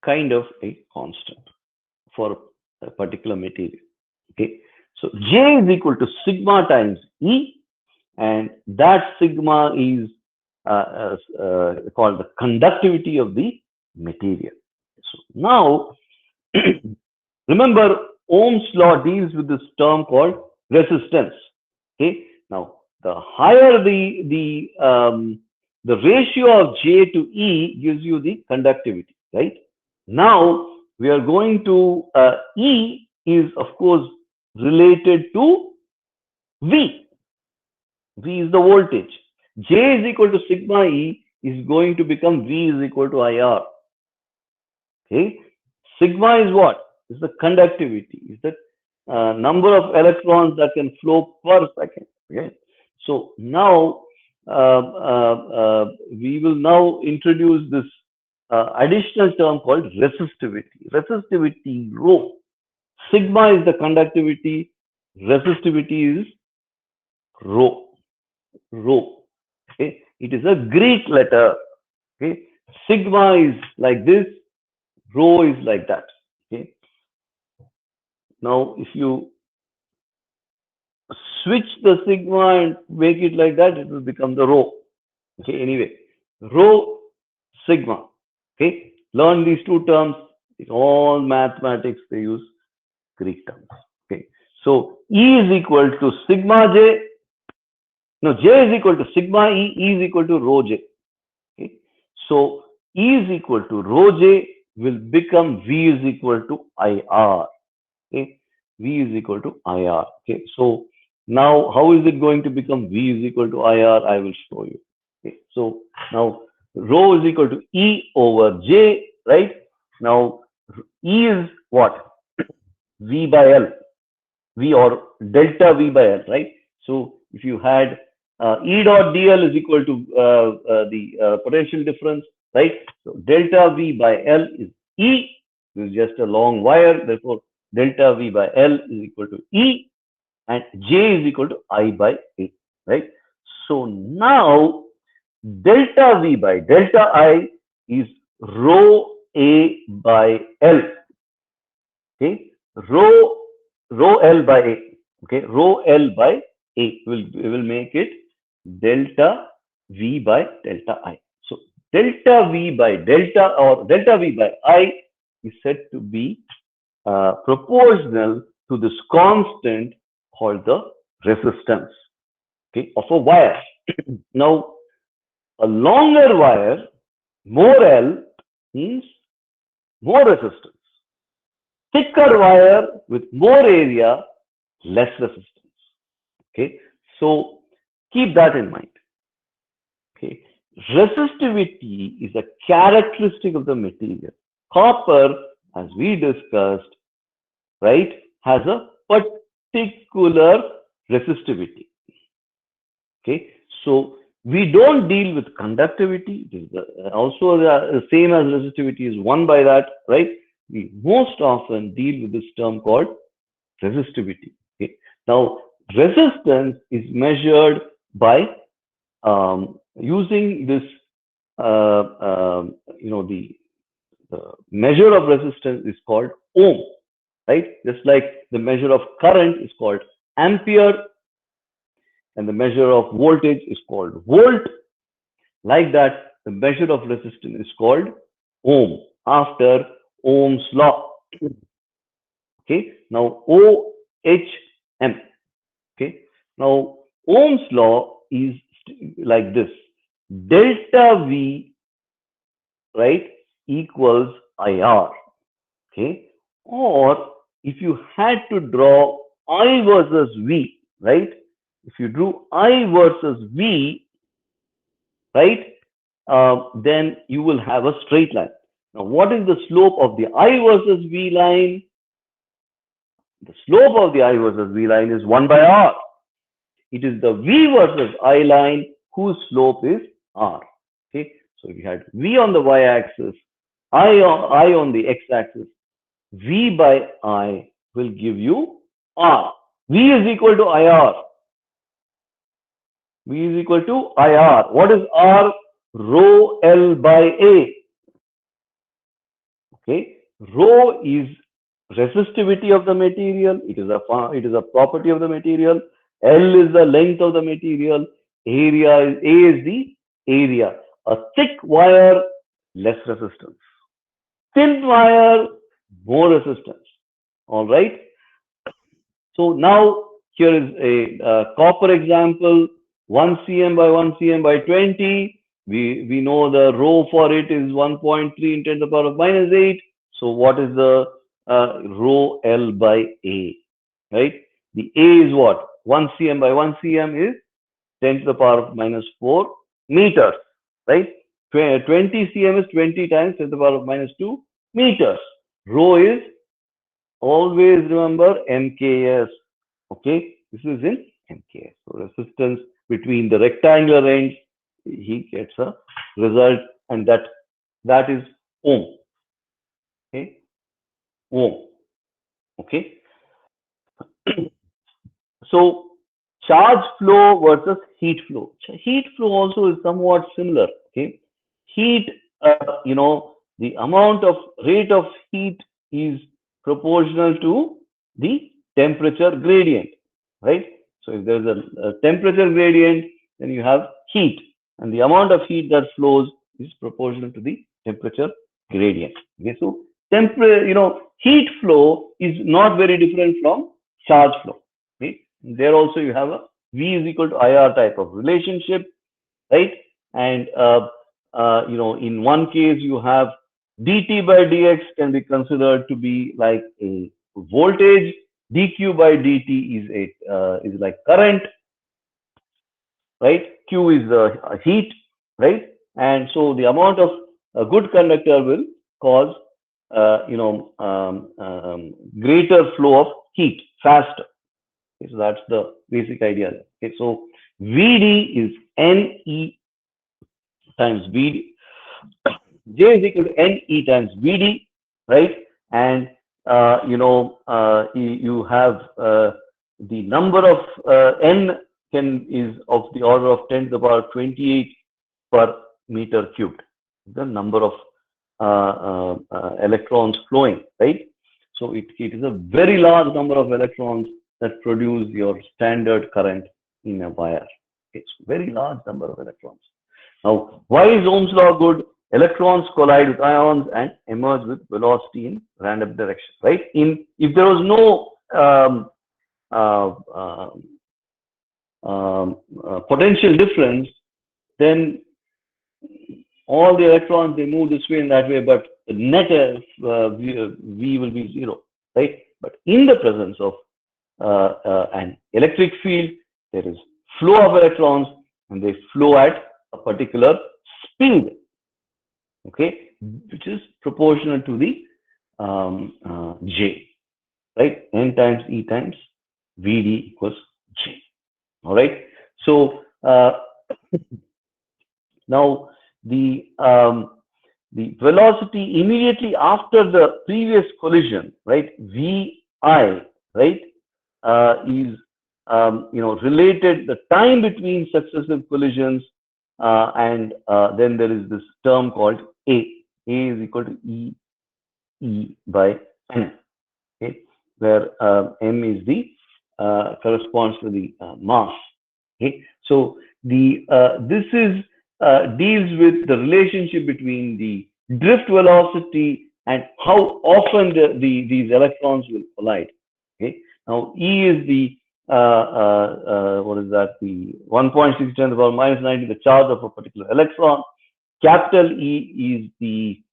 kind of a constant for a particular material. Okay, so J is equal to sigma times E, and that sigma is called the conductivity of the material. So now, remember, Ohm's law deals with this term called resistance. Okay, now the higher the ratio of J to E gives you the conductivity, right? Now we are going to E is of course related to V. V is the voltage. J is equal to sigma E is going to become V is equal to IR. Okay, sigma is what? Is the conductivity, is the number of electrons that can flow per second. Okay, so now we will now introduce this additional term called resistivity. Resistivity rho. Sigma is the conductivity. Resistivity is rho. Rho. Okay, it is a Greek letter. Okay, sigma is like this, rho is like that. Okay, now if you switch the sigma and make it like that, it will become the rho. Okay, anyway, rho, sigma. Okay, learn these two terms. In all mathematics, they use Greek terms. Okay, so E is equal to sigma J. No, J is equal to sigma E. E is equal to rho J. Okay, so E is equal to rho J will become V is equal to IR. Okay, V is equal to IR. Okay, so now how is it going to become V is equal to IR? I will show you. Okay, so now rho is equal to E over J, right? Now E is what? V by L, V or delta V by L, right? So if you had E dot dl is equal to the potential difference, right? So delta V by L is E. This is just a long wire, therefore delta V by L is equal to E, and J is equal to I by A, right? So now delta V by delta I is rho A by L. Okay, rho L by A. Okay, rho L by A will make it delta V by delta I. So delta V by delta or delta V by I is said to be proportional to this constant called the resistance, okay, of a wire. Now, a longer wire, more L means more resistance. Thicker wire with more area, less resistance. Okay, so keep that in mind. Okay, resistivity is a characteristic of the material. Copper, as we discussed, right, has a particular resistivity. Okay, so We don't deal with conductivity. It is also the same as resistivity is one by that, right? We most often deal with this term called resistivity. Okay? Now, resistance is measured by using this, the measure of resistance is called ohm, right? Just like the measure of current is called ampere and the measure of voltage is called volt. Like that, the measure of resistance is called ohm after Ohm's law. Okay, now OHM. Okay, now Ohm's law is like this: delta V, right, equals IR. Okay, or if you had to draw I versus V, right? If you drew I versus V, right, then you will have a straight line. Now, what is the slope of the I versus V line? The slope of the I versus V line is 1 by R. It is the V versus I line whose slope is R. Okay, so if you had V on the y-axis, I on the x-axis, V by I will give you R. V is equal to IR. V is equal to IR. What is R? Rho L by A. Okay, rho is resistivity of the material. It is a property of the material. L is the length of the material. A is the area. A thick wire, less resistance. Thin wire, more resistance. All right. So now here is a copper example. 1 cm by 1 cm by 20. We know the rho for it is 1.3 × 10 to the power of -8. So what is the rho L by A, right? The A is what? 1 cm by 1 cm is 10 to the power of -4 meters, right? 20 cm is 20 times 10 to the power of -2 meters. Rho is, always remember, MKS. Okay, this is in MKS. So resistance between the rectangular ends, he gets a result, and that is ohm. Okay, ohm. Okay, so charge flow versus heat flow. Heat flow also is somewhat similar. Okay, heat, the amount of rate of heat is proportional to the temperature gradient, right? So if there's a temperature gradient, then you have heat, and the amount of heat that flows is proportional to the temperature gradient. Okay, so heat flow is not very different from charge flow. Okay, there also you have a V is equal to IR type of relationship, right? And in one case you have dt by dx can be considered to be like a voltage, dq by dt is like current, right? Q is heat, right? And so the amount of a good conductor will cause greater flow of heat faster. Okay, so that's the basic idea. Okay, so Vd is Ne times Vd. J is equal to Ne times Vd, right? And you have the number of N is of the order of 10 to the power 28 per meter cubed. The number of electrons flowing, right? So it is a very large number of electrons that produce your standard current in a wire. It's very large number of electrons. Now, why is Ohm's law good? Electrons collide with ions and emerge with velocity in random direction, right? If there was no potential difference, then all the electrons, they move this way and that way, but the net V will be 0, right? But in the presence of an electric field, there is flow of electrons and they flow at a particular speed, okay, which is proportional to the J, right? N times E times Vd equals J. All right. So Now, the velocity immediately after the previous collision, right, vi, right, is related the time between successive collisions, and then there is this term called a. A is equal to e by n, okay, where m is the corresponds to the mass. Okay, so this is deals with the relationship between the drift velocity and how often these electrons will collide. Okay, now E is the what is that? The 1.6 10 to the power minus 90, the charge of a particular electron. Capital E is the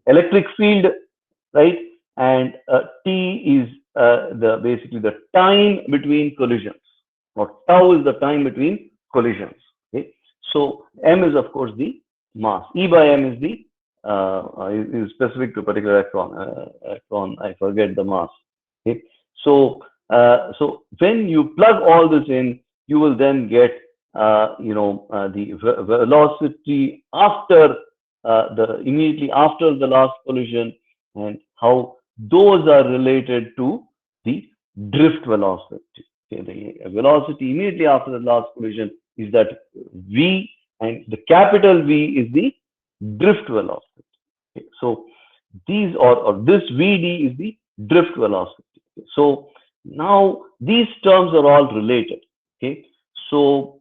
electric field, right? And T is the basically the time between collisions, or tau is the time between collisions. Okay, so m is of course the mass. E by m is the is specific to a particular electron. I forget the mass. Okay, so so when you plug all this in, you will then get the velocity after the immediately after the last collision, and how those are related to the drift velocity. Okay, the velocity immediately after the last collision is that v, and the capital V is the drift velocity. Okay, so these or this Vd is the drift velocity. Okay, so now these terms are all related. Okay, so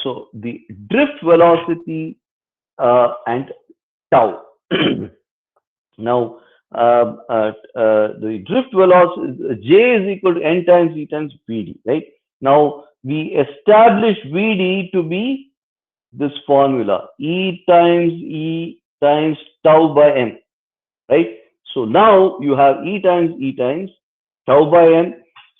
so the drift velocity and tau. Now, the drift velocity J is equal to n times E times Vd, right? Now, we establish Vd to be this formula, E times tau by m, right? So now you have E times tau by m.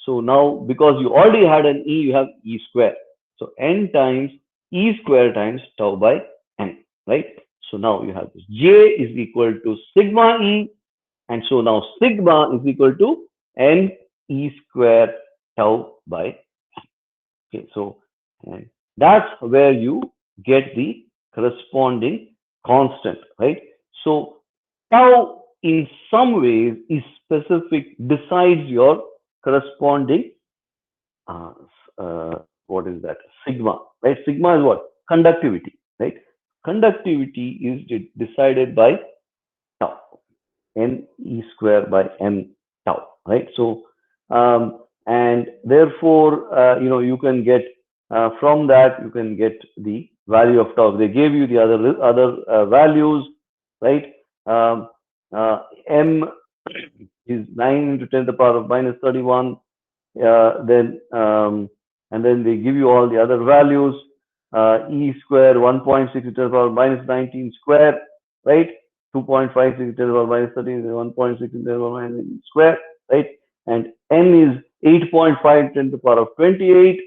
So now, because you already had an E, you have E square. So n times E square times tau by m, right? So now you have this J is equal to sigma E, and so now sigma is equal to n E square tau by m. Okay, so and that's where you get the corresponding constant, right? So tau in some ways is specific, decides your corresponding uh, what is that? Sigma, right? Sigma is what? Conductivity, right? Conductivity is decided by tau, n E square by m tau, right? So and therefore you can get from that you can get the value of tau. They gave you the other values, right? M is 9 into 10 to the power of minus 31. Then and then they give you all the other values. E square 1.6 to the power minus 19 square, right? 2.56 to the power minus 13, 1.6 to the power minus 19 square, right? And n is 8.5 to the power of 28.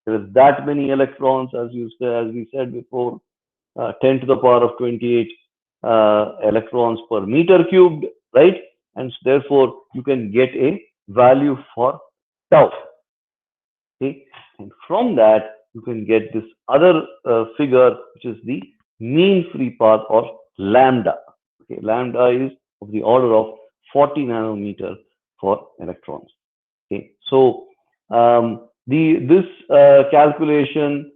There is that many electrons, as we said before, 10 to the power of 28 electrons per meter cubed, right? And therefore you can get a value for tau. Okay, and from that you can get this other figure, which is the mean free path, or lambda. Okay, lambda is of the order of 40 nanometer for electrons. Okay, so this calculation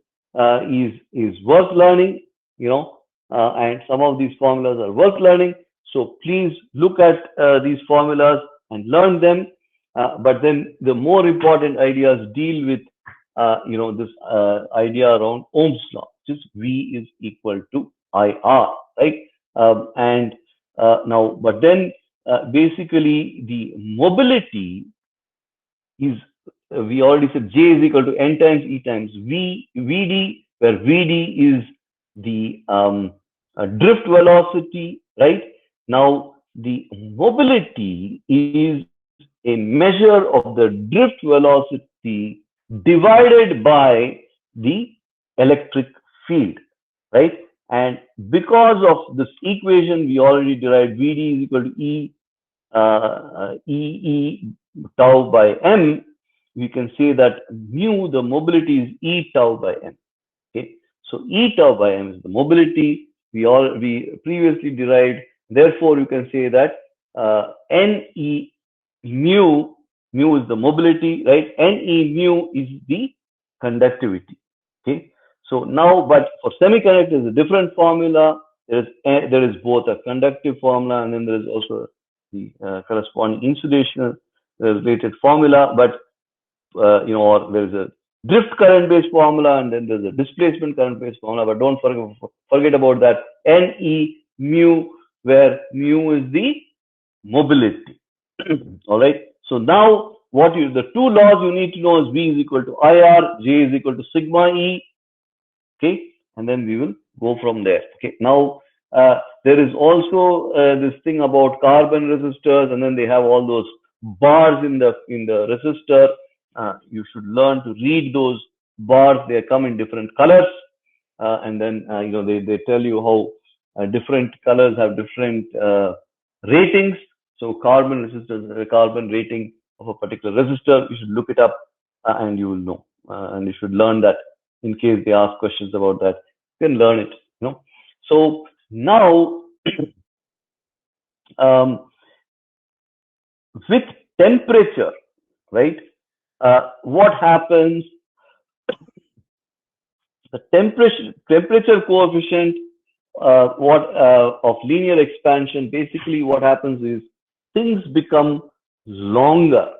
is worth learning, and some of these formulas are worth learning. So please look at these formulas and learn them. But then the more important ideas deal with this idea around Ohm's law, which is V is equal to IR, right? And now, but then basically the mobility is we already said J is equal to n times E times Vd, where Vd is the drift velocity, right? Now the mobility is a measure of the drift velocity divided by the electric field, right? And because of this equation, we already derived Vd is equal to E tau by m. We can say that mu, the mobility, is E tau by m. Okay, So eta by m is the mobility. We previously derived. Therefore, you can say that Ne mu is the mobility, right? Ne mu is the conductivity. Okay. So now, but for semiconductor is a different formula. There is both a conductive formula and then there is also the corresponding insulation related formula. But or there is a drift current based formula and then there's a displacement current based formula. But don't forget about that Ne mu, where mu is the mobility. All right. So now the two laws you need to know is V is equal to IR, J is equal to sigma E. Okay. And then we will go from there. Okay. Now there is also this thing about carbon resistors, and then they have all those bars in the resistor. You should learn to read those bars. They come in different colors, and then they tell you how different colors have different ratings. So carbon resistors, a carbon rating of a particular resistor, you should look it up and you will know. And you should learn that in case they ask questions about that. You can learn it. So now with temperature, right? What happens? The temperature coefficient of linear expansion. Basically, what happens is things become longer,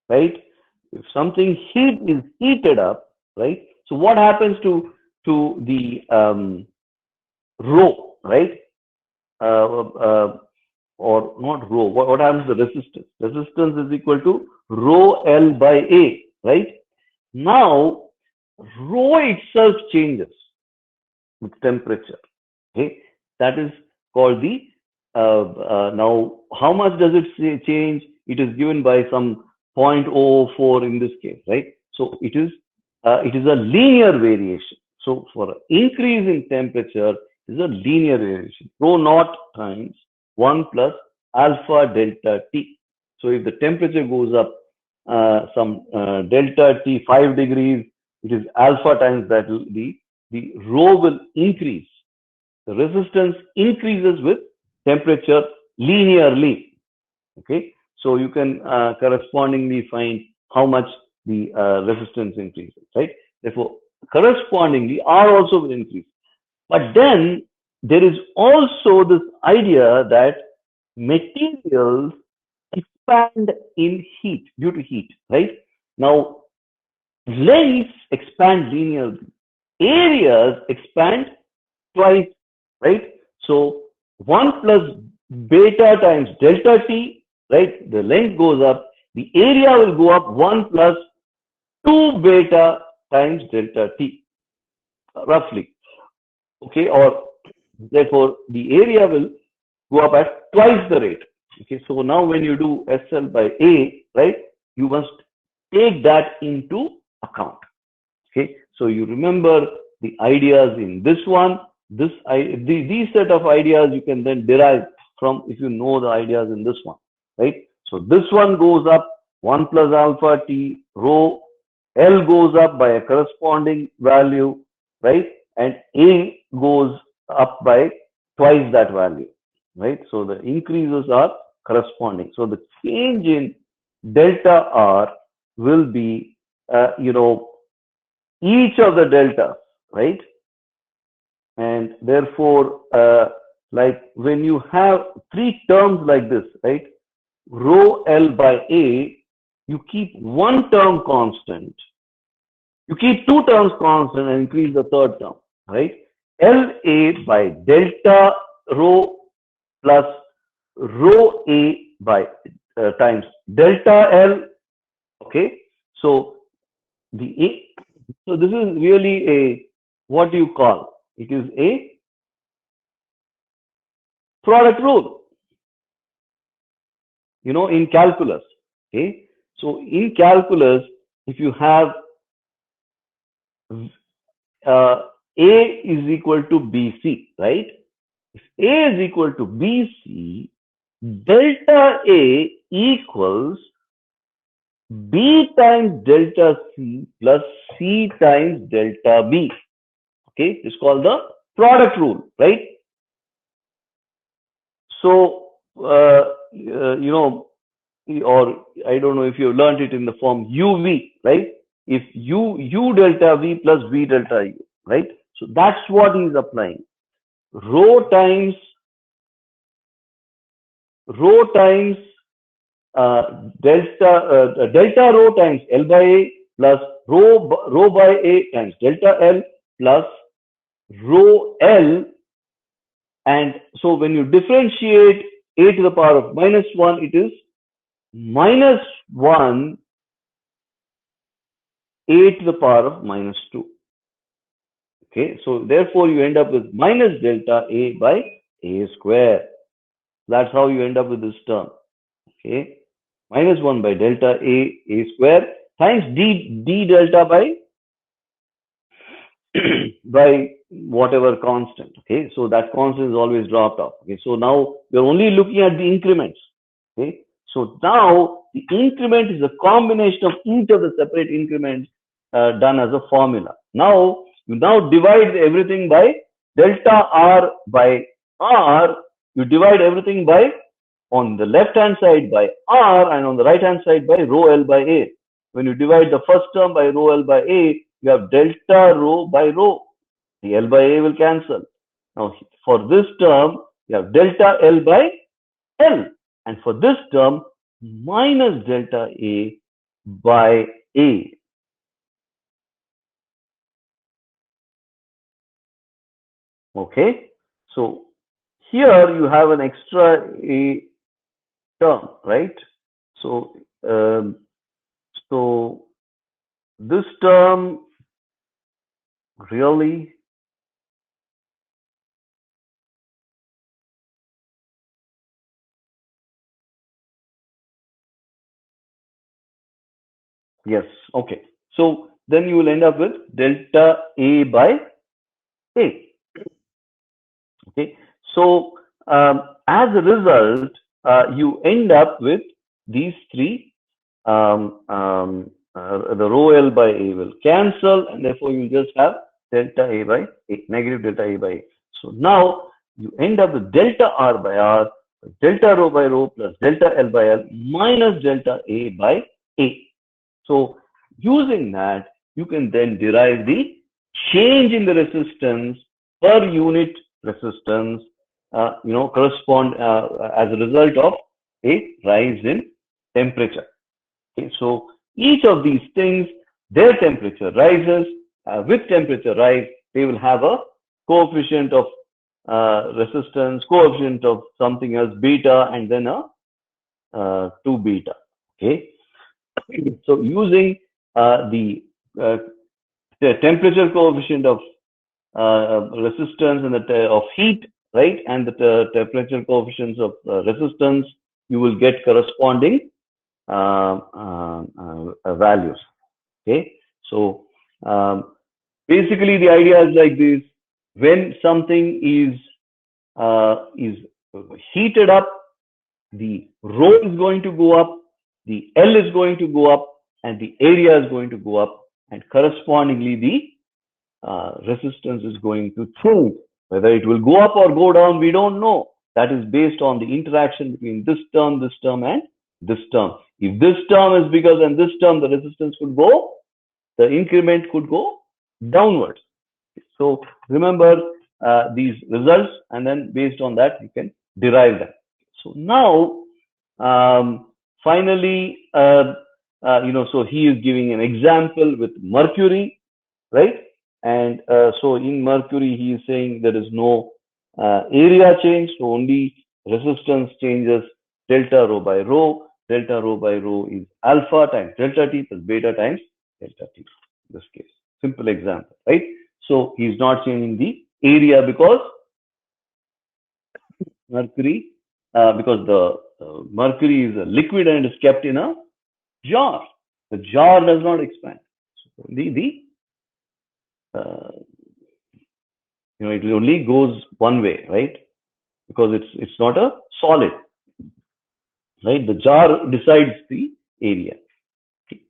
right? If something is heated up, right? So what happens to the rho, right? Or not rho. What happens to the resistance? Resistance is equal to rho L by A, right? Now rho itself changes with temperature. Okay, that is called the now how much does it change? It is given by some 0.004 in this case, right? So it is a linear variation. So for increase in temperature is a linear variation. Rho naught times 1 plus alpha delta T. So if the temperature goes up some delta T 5 degrees, it is alpha times that the rho will increase. The resistance increases with temperature linearly. Okay, so you can correspondingly find how much the resistance increases, right? Therefore, correspondingly, R also will increase. But then there is also this idea that materials expand in heat due to heat, right? Now, lengths expand linearly, areas expand twice, right? So 1 plus beta times delta T, right? The length goes up, the area will go up 1 plus 2 beta times delta T, roughly. Okay, or therefore the area will go up at twice the rate. Okay, so now when you do SL by A, right, you must take that into account. Okay, so you remember the ideas in this one. These set of ideas you can then derive from if you know the ideas in this one, right? So this one goes up 1 plus alpha T, rho L goes up by a corresponding value, right? And A goes up by twice that value, right? So the increases are corresponding. So the change in delta R will be, each of the deltas, right? And therefore, like when you have three terms like this, right? Rho L by A, you keep one term constant. You keep two terms constant and increase the third term, right? LA by delta rho plus rho A by times delta L. Okay, so the A. So this is really a, what do you call? It is a product rule, in calculus. Okay, so in calculus, if you have A is equal to BC, right? If A is equal to BC, delta A equals B times delta C plus C times delta B. Okay, it's called the product rule, right? So, or I don't know if you learned it in the form UV, right? If U delta V plus V delta U, right? So that's what he's applying. Rho times delta rho times L by A plus rho by A times delta L plus rho L. And so when you differentiate A to the power of -1, it is -1 A to the power of -2. Okay, so therefore you end up with minus delta A by A square. That's how you end up with this term. Okay, -1 by delta A square times d delta by by whatever constant. Okay, so that constant is always dropped off. Okay, so now we're only looking at the increments. Okay, so now the increment is a combination of each of the separate increments done as a formula. Now you divide everything by delta R by R. You divide everything by, on the left hand side by R, and on the right hand side by rho L by A. When you divide the first term by rho L by A, you have delta rho by rho. The L by A will cancel. Now for this term, you have delta L by L. And for this term, minus delta A by A. Okay. So here you have an extra A term, right? So, so this term really yes, okay. So then you will end up with delta A by A. Okay. So as a result, you end up with these three. The rho L by A will cancel, and therefore you just have delta A by A, negative delta A by A. So now you end up with delta R by R, delta rho by rho plus delta L by L minus delta A by A. So using that, you can then derive the change in the resistance per unit resistance, correspond as a result of a rise in temperature. Okay, so each of these things, their temperature rises. With temperature rise, they will have a coefficient of resistance, coefficient of something else, beta, and then a 2 beta. Okay, so using the temperature coefficient of resistance and of heat, right, and the temperature coefficients of resistance, you will get corresponding values. Okay, so basically the idea is like this: when something is heated up, the rho is going to go up, the L is going to go up, and the area is going to go up, and correspondingly the resistance is going to change. Whether it will go up or go down, we don't know. That is based on the interaction between this term, and this term. If this term is bigger than this term, the resistance could go, the increment could go downwards. So remember these results, and then based on that, you can derive them. So now, finally, so he is giving an example with mercury, right? And so in mercury, he is saying there is no area change, so only resistance changes delta rho by rho. Delta rho by rho is alpha times delta T plus beta times delta T. In this case, simple example, right? So he's not changing the area because mercury, because the mercury is a liquid and is kept in a jar. The jar does not expand. So it only goes one way, right? Because it's not a solid, right? The jar decides the area. Okay.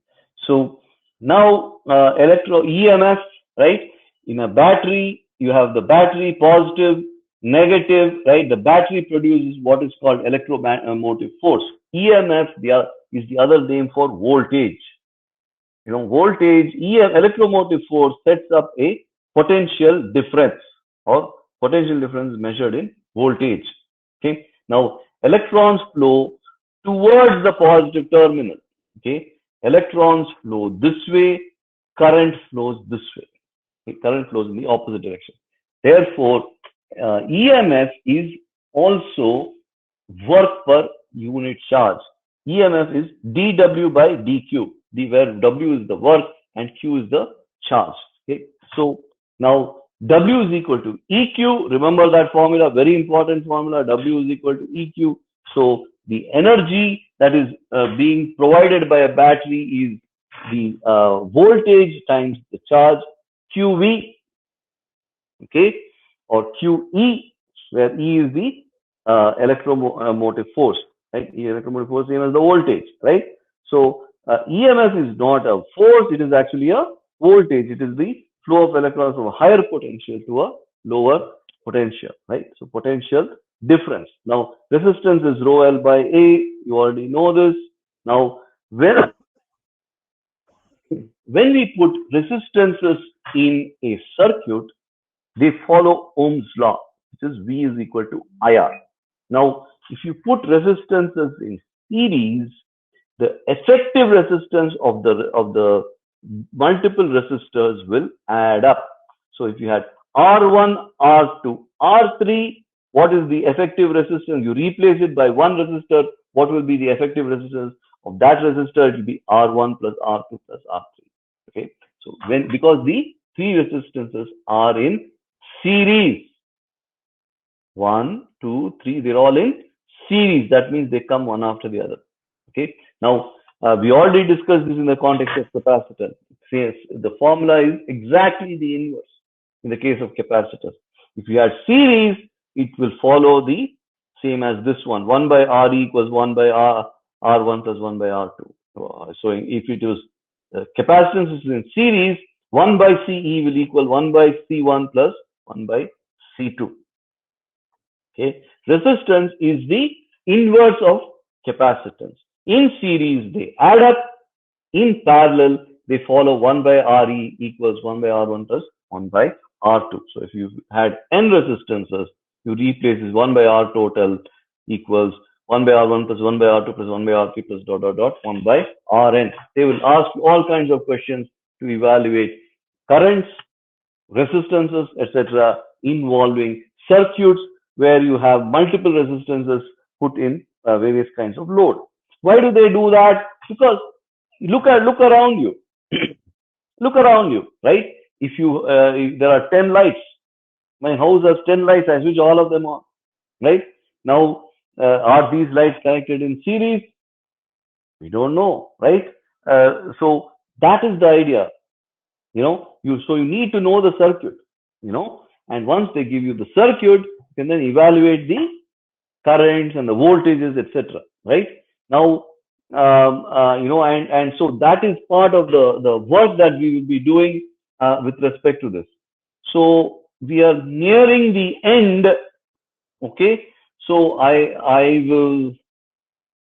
So now EMF, right? In a battery, you have the battery positive, negative, right? The battery produces what is called electromotive force. EMF is the other name for voltage. Voltage, electromotive force sets up a potential difference, or potential difference measured in voltage. Okay. Now, electrons flow towards the positive terminal. Okay. Electrons flow this way, current flows this way. Okay? Current flows in the opposite direction. Therefore, EMF is also work per unit charge. EMF is dW by dQ, where W is the work and Q is the charge. Okay. So now W is equal to EQ. Remember that formula, very important formula. W is equal to EQ. So the energy that is being provided by a battery is the voltage times the charge, QV, okay, or QE, where E is the electromotive force, right? Electromotive force same as the voltage, right? So EMF is not a force; it is actually a voltage. It is the flow of electrons from a higher potential to a lower potential, right? So potential difference. Now resistance is rho L by A. You already know this. Now when we put resistances in a circuit, they follow Ohm's law, which is V is equal to IR. Now, if you put resistances in series, the effective resistance of the multiple resistors will add up. So if you had R1, R2, R3, what is the effective resistance? You replace it by one resistor. What will be the effective resistance of that resistor? It will be R1 plus R2 plus R3. Okay. So because the three resistances are in series, 1, 2, 3, they're all in series. That means they come one after the other. Okay. Now, we already discussed this in the context of capacitor. The formula is exactly the inverse in the case of capacitors. If you had series, it will follow the same as this one. 1 by RE equals 1 by R1 plus 1 by R2. So if it is capacitance is in series, 1 by CE will equal 1 by C1 plus 1 by C2. Okay. Resistance is the inverse of capacitance. In series, they add up. In parallel, they follow 1 by RE equals 1 by R1 plus 1 by R2. So if you had n resistances, you replace this 1 by R total equals 1 by R1 plus 1 by R2 plus 1 by R3 plus dot dot dot 1 by Rn. They will ask you all kinds of questions to evaluate currents, resistances, etc., involving circuits where you have multiple resistances put in various kinds of load. Why do they do that? Because look around you. Look around you, right? If there are 10 lights, my house has 10 lights, I switch all of them on, right? Now, are these lights connected in series? We don't know, right? So that is the idea. So you need to know the circuit, and once they give you the circuit, you can then evaluate the currents and the voltages, etc. Right? Now, and so that is part of the work that we will be doing with respect to this. So we are nearing the end. Okay. So I will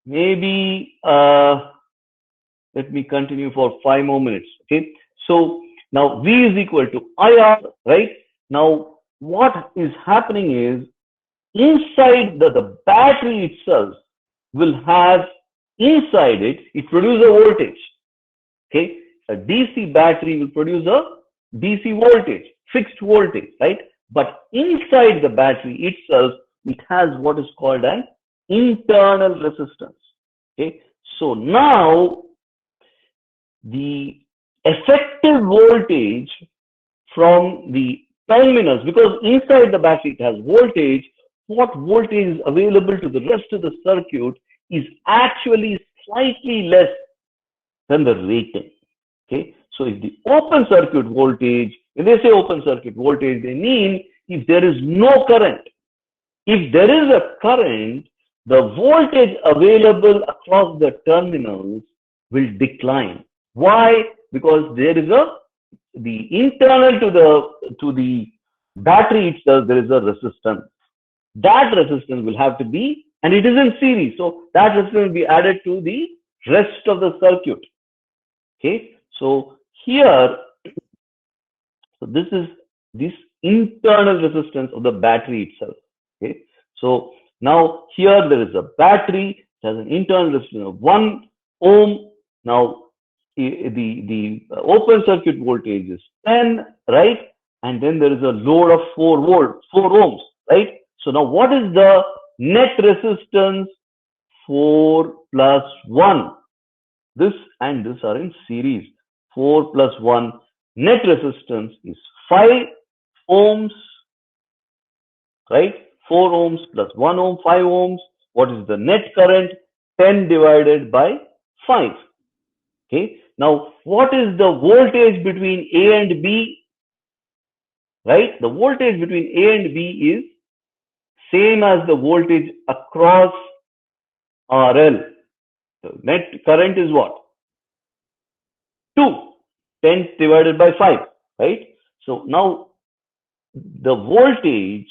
maybe let me continue for 5 more minutes. Okay. So now V is equal to IR, right? Now what is happening is inside the battery itself will have inside it produces a voltage. Okay. A DC battery will produce a DC voltage, fixed voltage, right? But inside the battery itself, it has what is called an internal resistance. Okay. So now the effective voltage from the terminals, because inside the battery it has voltage, what voltage is available to the rest of the circuit is actually slightly less than the rating. Okay. So if the open circuit voltage, when they say open circuit voltage, they mean if there is no current. If there is a current, the voltage available across the terminals will decline. Why? Because there is a internal to the battery itself, there is a resistance. That resistance will have to be, and it is in series, so that resistance will be added to the rest of the circuit. Okay, so here, so this is this internal resistance of the battery itself. Okay, so now here there is a battery that has an internal resistance of 1 ohm. Now the open circuit voltage is 10, right? And then there is a load of 4 volts, 4 ohms, right? So now what is the net resistance? 4 plus 1. This and this are in series. 4 plus 1. Net resistance is 5 ohms, right? 4 ohms plus 1 ohm, 5 ohms. What is the net current? 10 divided by 5. Okay. Now, what is the voltage between A and B? Right? The voltage between A and B is same as the voltage across RL. So net current is what? 2. 10 divided by 5. Right? So now the voltage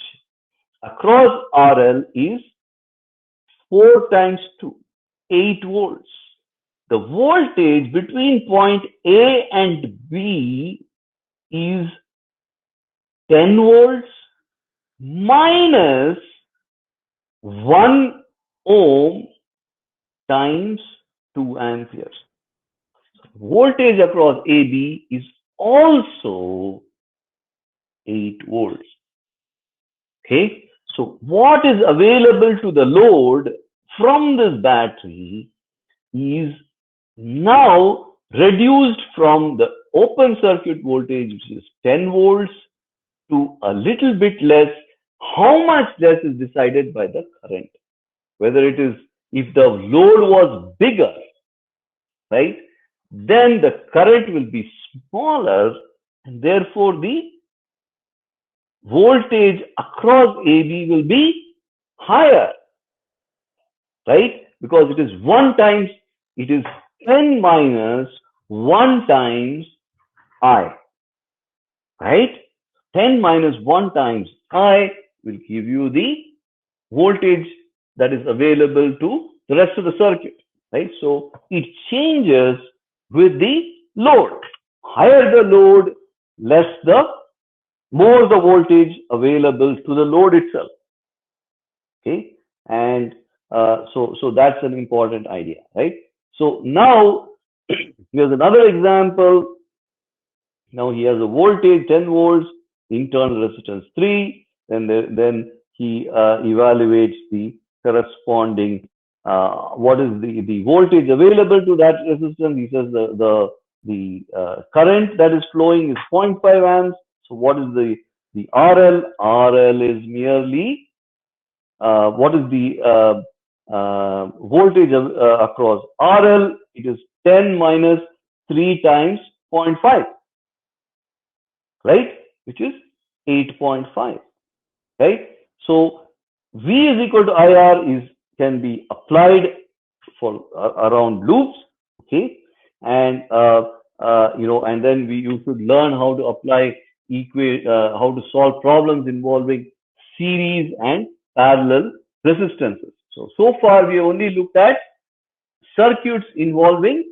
across RL is 4 times 2, 8 volts. The voltage between point A and B is 10 volts minus 1 ohm times 2 amperes. Voltage across AB is also 8 volts. Okay, so what is available to the load from this battery is now reduced from the open circuit voltage, which is 10 volts, to a little bit less. How much less is decided by the current. Whether it is, if the load was bigger, right, then the current will be smaller, and therefore the voltage across AB will be higher, right? Because it is 1 times, it is 10 minus 1 times I, right? 10 minus 1 times I will give you the voltage that is available to the rest of the circuit, right? So it changes with the load. Higher the load, more the voltage available to the load itself. Okay, and so that's an important idea, right? So now here's another example. Now he has a voltage 10 volts, internal resistance 3, and then he evaluates the corresponding what is the voltage available to that resistance. He says the current that is flowing is 0.5 amps. So what is the RL? RL is merely what is the voltage across RL? It is 10 minus 3 times 0.5, right? Which is 8.5, right? So V is equal to IR can be applied for around loops, okay? And and then you should learn how to apply how to solve problems involving series and parallel resistances. So far we only looked at circuits involving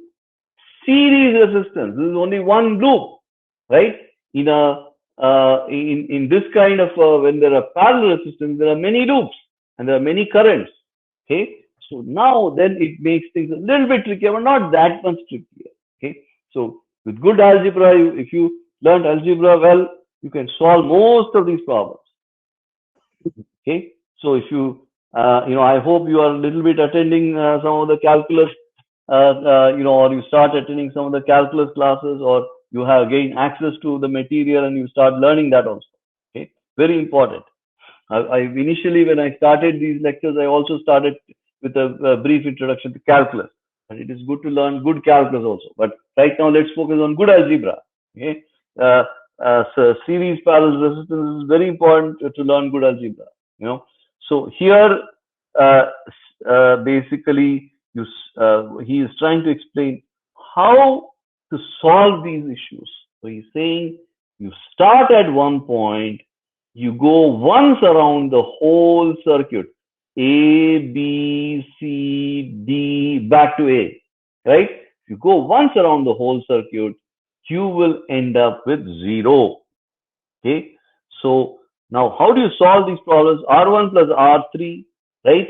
series resistance. This is only one loop, right? In this kind of when there are parallel resistance, there are many loops and there are many currents. Okay, so now then it makes things a little bit trickier, but not that much trickier. Okay, so with good algebra, if you learned algebra well, you can solve most of these problems. Okay, so if you I hope you are a little bit attending some of the calculus, or you start attending some of the calculus classes, or you have gained access to the material and you start learning that also. Okay, very important. I initially, when I started these lectures, I also started with a brief introduction to calculus. And it is good to learn good calculus also. But right now, let's focus on good algebra. Okay, so series parallel resistance is very important to learn good algebra. So here basically he is trying to explain how to solve these issues. So he's saying you start at one point, you go once around the whole circuit, A, B, C, D, back to A, right? If you go once around the whole circuit, you will end up with 0. Okay. So now how do you solve these problems? R1 plus R3, right?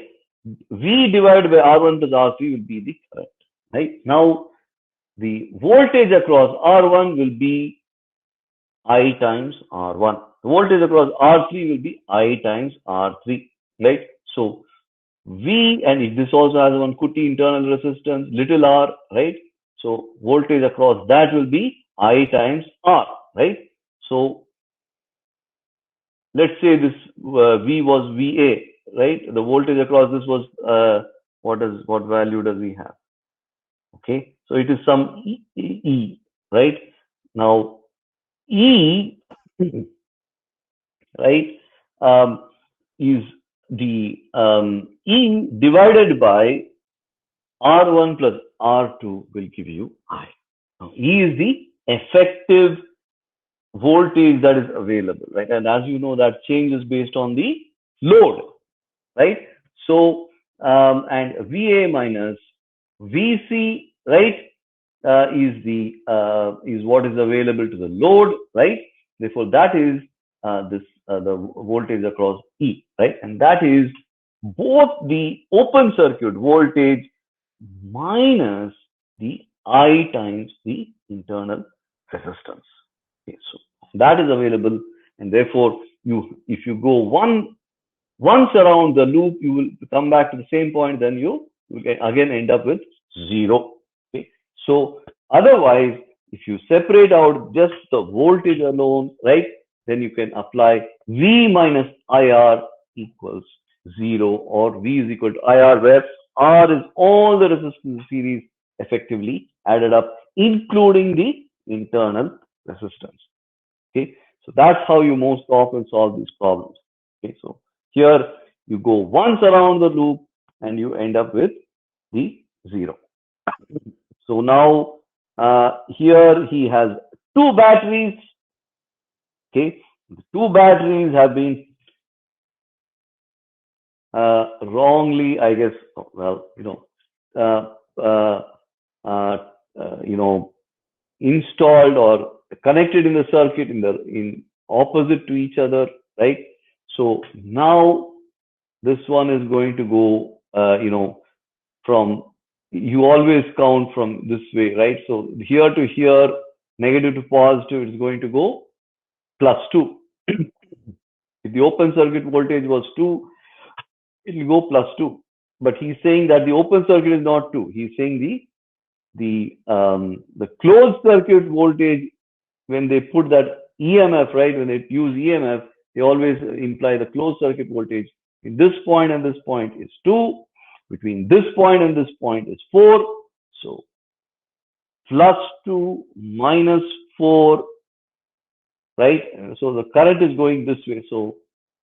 V divided by R1 plus R3 will be the current, right? Now the voltage across R1 will be I times R1. The voltage across R3 will be I times R3, right? So V, and if this also has one Kuti internal resistance, little r, right? So voltage across that will be I times R, right? So let's say this V was VA, right? The voltage across this was what value does we have? Okay, so it is some E, right? Now E, right, is the E divided by R1 plus R2 will give you I. Now, E is the effective voltage that is available, right? And as you know, that changes based on the load, right? So, and VA minus VC, right, is what is available to the load, right? Therefore, that is the voltage across E, right? And that is both the open circuit voltage minus the I times the internal resistance. Okay, so that is available, and therefore if you go once around the loop, you will come back to the same point, then you will again end up with 0. Okay, so otherwise, if you separate out just the voltage alone, right, then you can apply V minus IR equals 0, or V is equal to IR, where R is all the resistance series effectively added up, including the internal resistance. Okay, so that's how you most often solve these problems. Okay, so here you go once around the loop and you end up with the 0. So now here he has 2 batteries. Okay, the 2 batteries have been wrongly, I guess, well, installed or connected in the circuit in opposite to each other, right? So now this one is going to go, from, you always count from this way, right? So here to here, negative to positive, it's going to go +2. If the open circuit voltage was 2, it will go +2. But he's saying that the open circuit is not 2. He's saying the closed circuit voltage, when they put that EMF, right, when they use EMF, they always imply the closed circuit voltage. In this point and this point is 2. Between this point and this point is 4. So +2 minus 4, right? So the current is going this way. So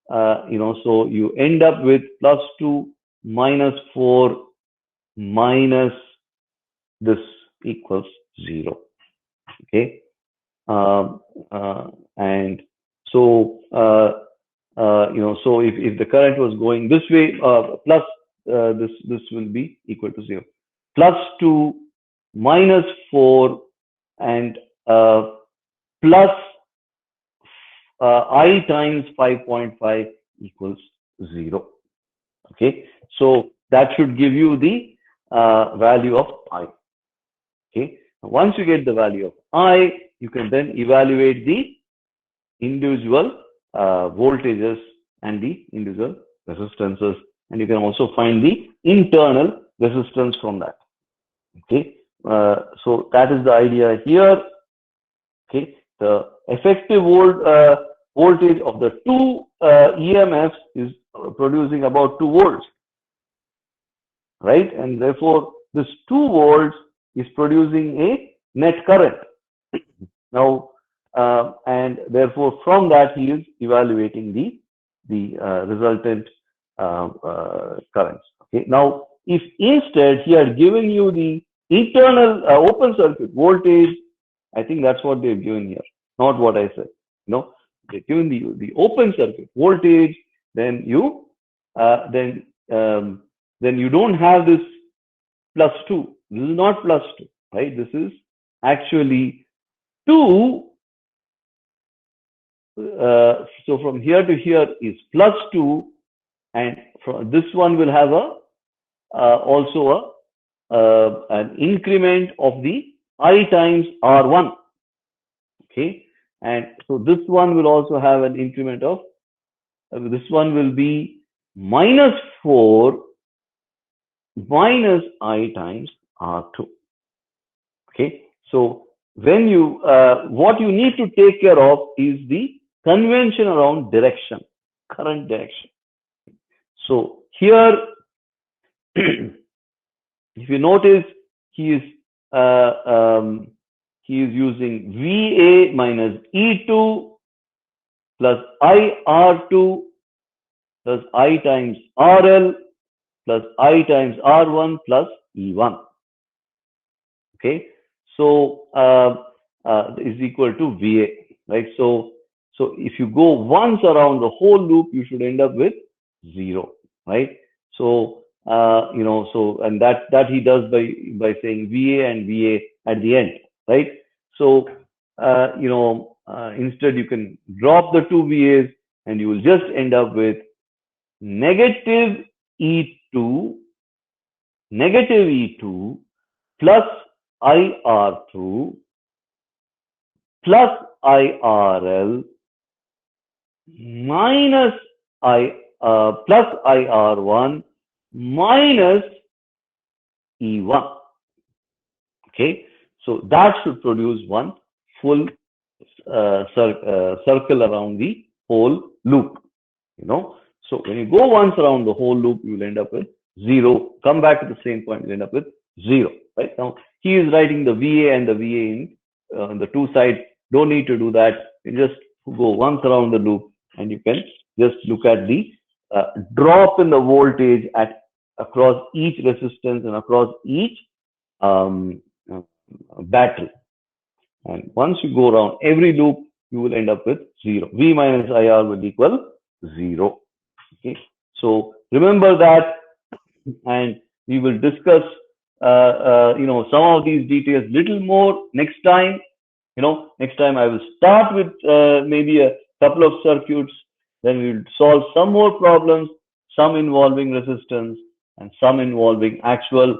so you end up with +2 minus 4 minus this equals 0. Okay, and so so if the current was going this way, plus this will be equal to 0. +2 minus 4 and plus I times 5.5 equals 0. Okay, so that should give you the value of I. Okay, once you get the value of I, you can then evaluate the individual voltages and the individual resistances, and you can also find the internal resistance from that. Okay, so that is the idea here. Okay, the effective voltage of the 2 EMFs is producing about 2 volts, right? And therefore, this 2 volts is producing a net current. Now, and therefore, from that, he is evaluating the resultant currents. Okay. Now, if instead he had given you the internal open circuit voltage I think that's what they've given here, not what I said. They've given the open circuit voltage. Then you then you don't have this +2. This is not +2, right? This is actually 2. So from here to here is +2, and from this one will have a also an increment of the I times R1. Okay, and so this one will also have an increment of this one will be -4 minus I times R2. Okay, so when you what you need to take care of is the convention around direction, current direction. So here, if you notice, he is using VA minus E2 plus IR2 plus I times RL plus I times R1 plus E1. Okay, so is equal to VA, right? So if you go once around the whole loop, you should end up with 0, right? So so, and that he does by saying VA and VA at the end, right? So instead you can drop the two VAs and you will just end up with negative E2 plus IR2 plus IRL minus plus IR1 minus E1. Okay, so that should produce one full circle around the whole loop. So when you go once around the whole loop, you will end up with 0. Come back to the same point, you'll end up with 0. Right now, he is writing the VA and the VA in the two sides. Don't need to do that. You just go once around the loop, and you can just look at the drop in the voltage across each resistance and across each battery. And once you go around every loop, you will end up with 0. V minus IR will equal 0. Okay. So remember that, and we will discuss some of these details little more next time. Next time I will start with maybe a couple of circuits, then we will solve some more problems, some involving resistance and some involving actual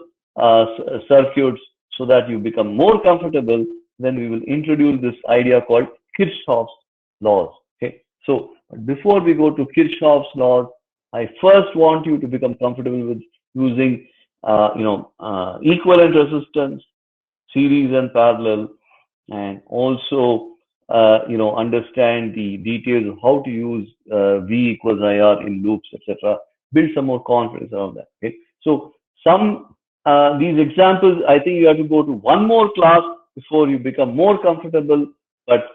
circuits, so that you become more comfortable. Then we will introduce this idea called Kirchhoff's laws. Okay, so before we go to Kirchhoff's laws, I first want you to become comfortable with using equivalent resistance, series and parallel, and also understand the details of how to use V equals IR in loops, etc. Build some more confidence around that. Okay, so these examples, I think you have to go to one more class before you become more comfortable. But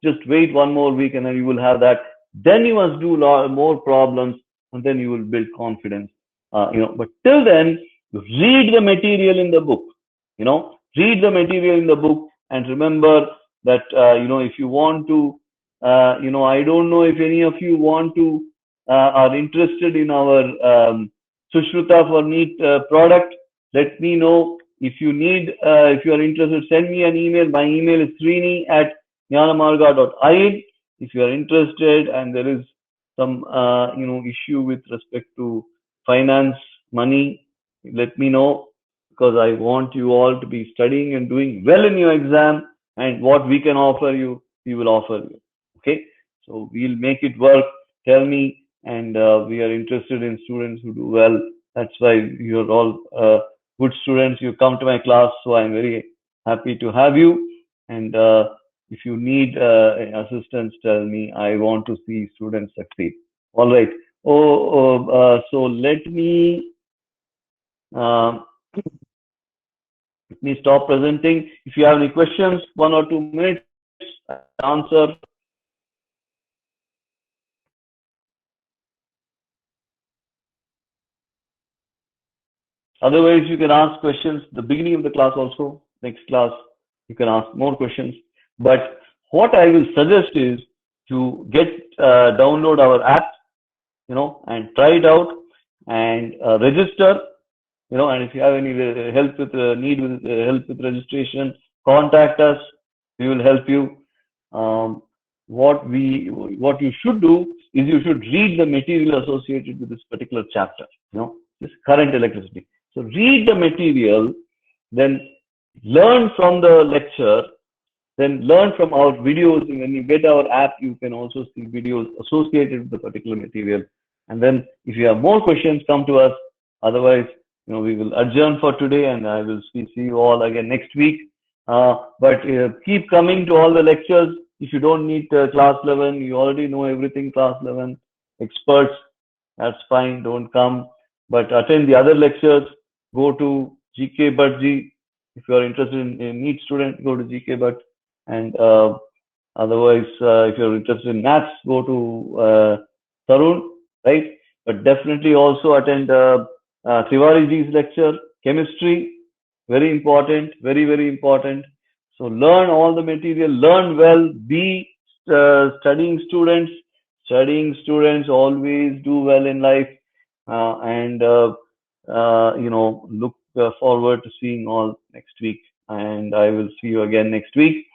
just wait one more week, and then you will have that. Then you must do a lot more problems, and then you will build confidence. But till then, read the material in the book. Read the material in the book, and remember that if you want to, I don't know if any of you want to are interested in our Sushruta for NEET product. Let me know. If you need, if you are interested, send me an email. My email is srini@JnanaMarga.in. If you are interested and there is some issue with respect to finance, money, let me know, because I want you all to be studying and doing well in your exam, and what we can offer you, we will offer you. Okay, so we'll make it work. Tell me, and we are interested in students who do well. That's why you're all good students. You come to my class, so I'm very happy to have you. And if you need assistance, tell me. I want to see students succeed. All right. So let me stop presenting. If you have any questions, 1 or 2 minutes, answer. Otherwise, you can ask questions at the beginning of the class also, next class. You can ask more questions. But what I will suggest is to get download our app, and try it out and register, and if you have any help with need with help with registration, contact us. We will help you. Um, what you should do is you should read the material associated with this particular chapter. This current electricity. So read the material, then learn from the lecture, then learn from our videos. When you get our app, you can also see videos associated with the particular material. And then if you have more questions, come to us. Otherwise, we will adjourn for today, and I will see you all again next week. But keep coming to all the lectures. If you don't need class 11, you already know everything class 11, experts, that's fine, don't come. But attend the other lectures. Go to GK Bhattji. If you are interested in NEET student, go to GK Bhatt. And otherwise, if you're interested in maths, go to Tarun, right? But definitely also attend Tiwariji's lecture. Chemistry, very important, very, very important. So learn all the material, learn well, be studying students. Studying students always do well in life, and look forward to seeing all next week. And I will see you again next week.